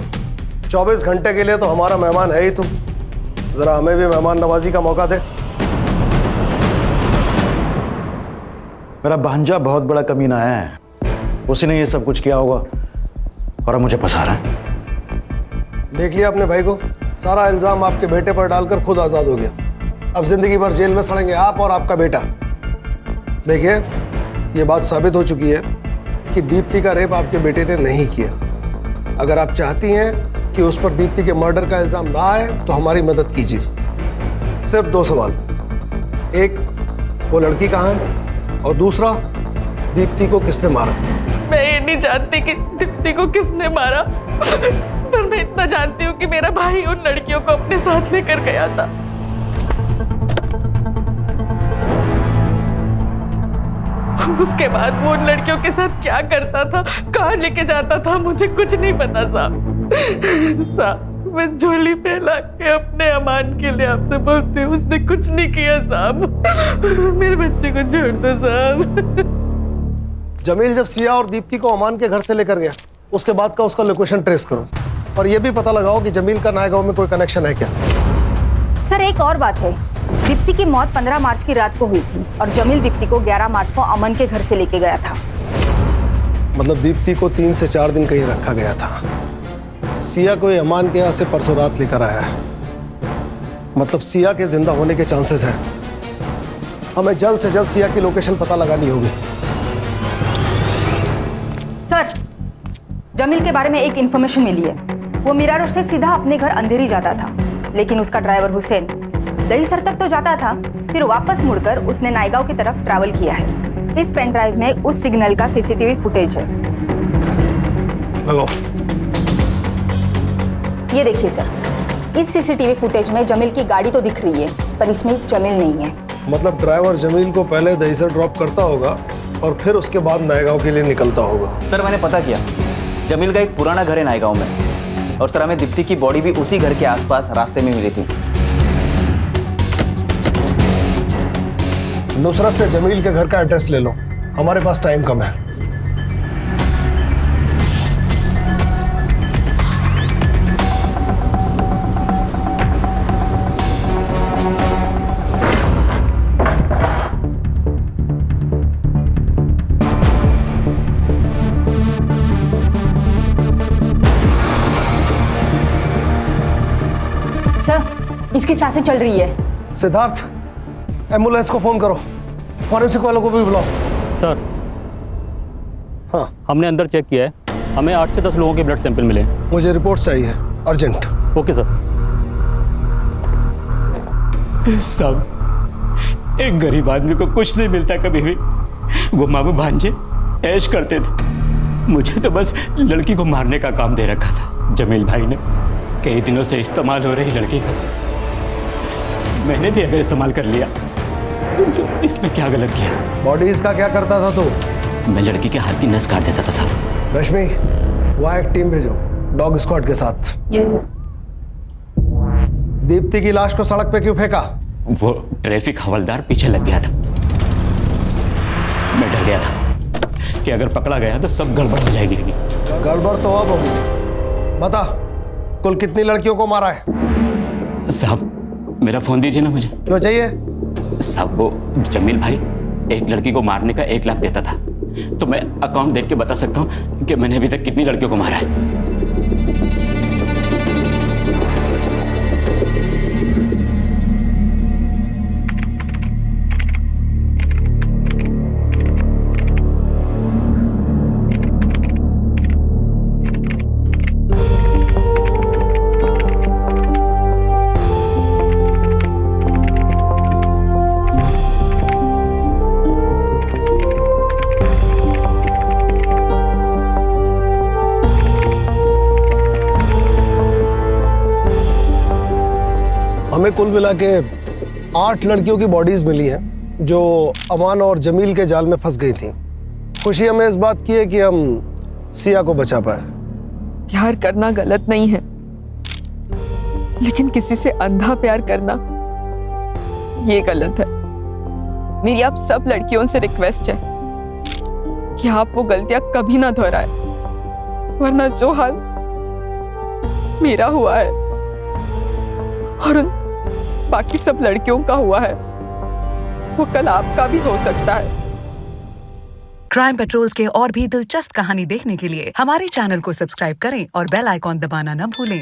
24 घंटे के लिए तो हमारा मेहमान है ही तू। जरा हमें भी मेहमान नवाजी का मौका दे। मेरा भांजा बहुत बड़ा कमीना है, उसी ने ये सब कुछ किया होगा और अब मुझे फंसा रहा है। देख लिया अपने भाई को, सारा इल्जाम आपके बेटे पर डालकर खुद आजाद हो गया। अब जिंदगी भर जेल में सड़ेंगे आप और आपका बेटा। देखिए ये बात साबित हो चुकी है कि दीप्ति का रेप आपके बेटे ने नहीं किया। अगर आप चाहती हैं कि उस पर दीप्ति के मर्डर का इल्जाम ना आए तो हमारी मदद कीजिए। सिर्फ 2 सवाल, एक वो लड़की कहाँ है और दूसरा दीप्ति को किसने मारा? मैं ये नहीं जानती कि दीप्ति को किसने मारा, पर मैं इतना जानती हूँ कि मेरा भाई उन लड़कियों को अपने साथ लेकर गया था। उसके बाद वो उन लड़कियों के साथ क्या करता था, कहाँ लेके जाता था, मुझे कुछ नहीं पता साहब। साहब मैं झोली फैला के अपने अमान के लिए आपसे बोलती हूँ, उसने कुछ नहीं किया साहब। मेरे बच्चे को छोड़ दो साहब। जमील जब सिया और दीप्ति को अमान के घर से लेकर गया, उसके बाद का उसका लोकेशन ट्रेस करो और ये भी पता लगाओ कि जमील का नायगांव में कोई कनेक्शन है क्या। सर एक और बात है, दीप्ति की मौत 15 मार्च की रात को हुई थी और जमील दीप्ति को 11 मार्च को अमन के घर से लेके गया था। मतलब दीप्ति को 3 से 4 दिन कहीं रखा गया था। सिया को ये अमान के यहाँ से परसों रात लेकर आया है। मतलब सिया के जिंदा होने के चांसेस हैं। हमें जल्द से जल्द सिया की लोकेशन पता लगानी होगी। सर जमील के बारे में एक इन्फॉर्मेशन मिली है। वो मीरा रोड से सीधा अपने घर अंधेरी जाता था, लेकिन उसका ड्राइवर हुसैन दहीसर तक तो जाता था, फिर वापस मुड़कर उसने नायगांव की तरफ ट्रैवल किया है। इस पेन ड्राइव में उस सिग्नल का सीसीटीवी फुटेज है। लगाओ। ये देखिए सर, इस सीसीटीवी फुटेज में जमील की गाड़ी तो दिख रही है, पर इसमें जमील नहीं है। मतलब ड्राइवर जमील को पहले दहीसर ड्रॉप करता होगा और फिर उसके बाद नायगांव के लिए निकलता होगा। सर मैंने पता किया, जमील का एक पुराना घर है नायगांव में और सर हमें दीप्ति की बॉडी भी उसी घर के आसपास रास्ते में मिली थी। नुसरत से जमील के घर का एड्रेस ले लो, हमारे पास टाइम कम है। सर इसकी सांसें चल रही है। सिद्धार्थ एम्बुलेंस को फोन करो, फॉरेंसिक वालों को भी बुलाओ। सर हाँ हमने अंदर चेक किया है, हमें 8 से 10 लोगों के ब्लड सैंपल मिले। मुझे रिपोर्ट चाहिए अर्जेंट। Okay sir. साहब एक गरीब आदमी को कुछ नहीं मिलता कभी भी। वो मामू भांजे ऐश करते थे, मुझे तो बस लड़की को मारने का काम दे रखा था। जमील भाई ने कई दिनों से इस्तेमाल हो रही लड़की का मैंने भी अगर इस्तेमाल कर लिया तो इसमें क्या गलत किया? बॉडीज का क्या करता था तू? मैं लड़की के हाथ की नस काट देता था साहब। रश्मि वहाँ एक टीम भेजो डॉग स्क्वाड के साथ। Yes sir. दीप्ति की लाश को सड़क पे क्यों फेंका? वो ट्रैफिक हवलदार पीछे लग गया था। मैं डर गया था कि अगर पकड़ा गया तो सब गड़बड़ हो जाएगी। गड़बड़ तो अब होगी। बता कुल कितनी लड़कियों को मारा है? साहब मेरा फोन दीजिए ना मुझे। क्यों चाहिए? साहब वो जमील भाई एक लड़की को मारने का 1 लाख देता था, तो मैं अकाउंट देख के बता सकता हूँ कि मैंने अभी तक कितनी लड़कियों को मारा है। हमें कुल मिला के 8 लड़कियों की बॉडीज मिली हैं जो अमान और जमील के जाल में फंस गई थी। खुशी हमें इस बात की है कि हम सिया को बचा पाए। प्यार करना गलत नहीं है, लेकिन किसी से अंधा प्यार करना ये गलत है। मेरी आप सब लड़कियों से रिक्वेस्ट है कि आप वो गलतियां कभी ना दोहराए, वरना जो हाल मेरा हुआ है और उन बाकी सब लड़कियों का हुआ है वो कल आपका भी हो सकता है। क्राइम पेट्रोल्स के और भी दिलचस्प कहानी देखने के लिए हमारे चैनल को सब्सक्राइब करें और बेल आइकॉन दबाना न भूलें।